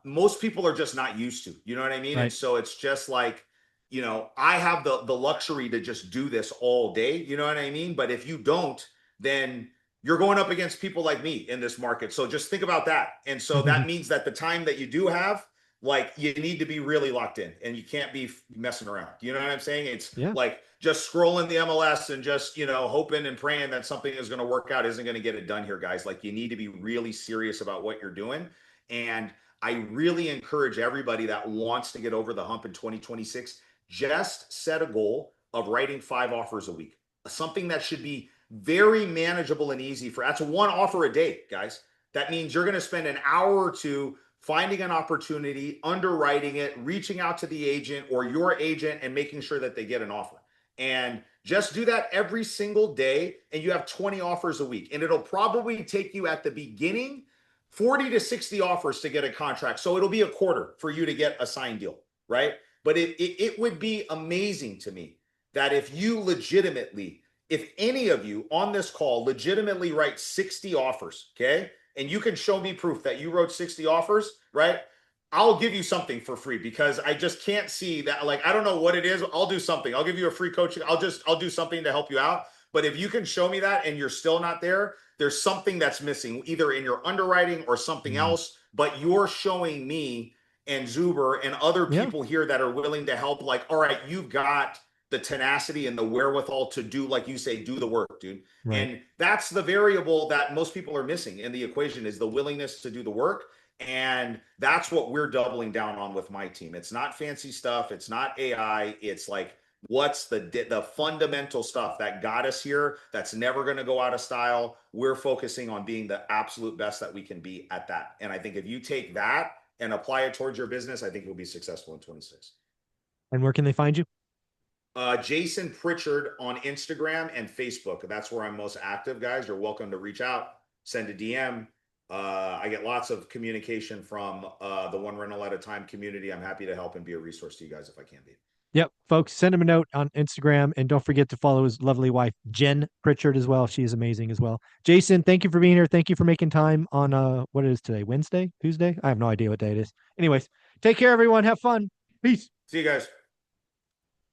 most people are just not used to. You know what I mean? Right. And so it's just like, you know, I have the luxury to just do this all day. You know what I mean? But if you don't, then you're going up against people like me in this market. So just think about that. And so that means that the time that you do have, like, you need to be really locked in and you can't be messing around. You know what I'm saying? It's like just scrolling the MLS and just, you know, hoping and praying that something is going to work out isn't going to get it done here, guys. Like, you need to be really serious about what you're doing. And I really encourage everybody that wants to get over the hump in 2026, just set a goal of writing 5 offers a week, something that should be very manageable and easy for. That's 1 offer a day, guys. That means you're going to spend an hour or two finding an opportunity, underwriting it, reaching out to the agent or your agent and making sure that they get an offer. And just do that every single day. And you have 20 offers a week. And it'll probably take you at the beginning 40 to 60 offers to get a contract. So it'll be a quarter for you to get a signed deal, right? But it would be amazing to me that if you legitimately, if any of you on this call legitimately write 60 offers, okay? And you can show me proof that you wrote 60 offers, right? I'll give you something for free because I just can't see that. Like, I don't know what it is. I'll do something. I'll give you a free coaching. I'll do something to help you out. But if you can show me that and you're still not there, there's something that's missing either in your underwriting or something else, but you're showing me and Zuber and other people here that are willing to help. Like, all right, you've got the tenacity and the wherewithal to do, like you say, do the work, dude. Right. And that's the variable that most people are missing in the equation, is the willingness to do the work. And that's what we're doubling down on with my team. It's not fancy stuff. It's not AI. It's like, what's the fundamental stuff that got us here that's never going to go out of style. We're focusing on being the absolute best that we can be at that. And I think if you take that and apply it towards your business, I think you'll be successful in 26. And where can they find you? Jason Pritchard on Instagram and Facebook. That's where I'm most active, guys. You're welcome to reach out, send a DM. I get lots of communication from the One Rental at a Time community. I'm happy to help and be a resource to you guys if I can be. Yep, folks, send him a note on Instagram, and don't forget to follow his lovely wife, Jen Pritchard, as well. She is amazing as well. Jason, thank you for being here. Thank you for making time on what it is today, Wednesday, Tuesday? I have no idea what day it is. Anyways, take care, everyone. Have fun. Peace. See you guys.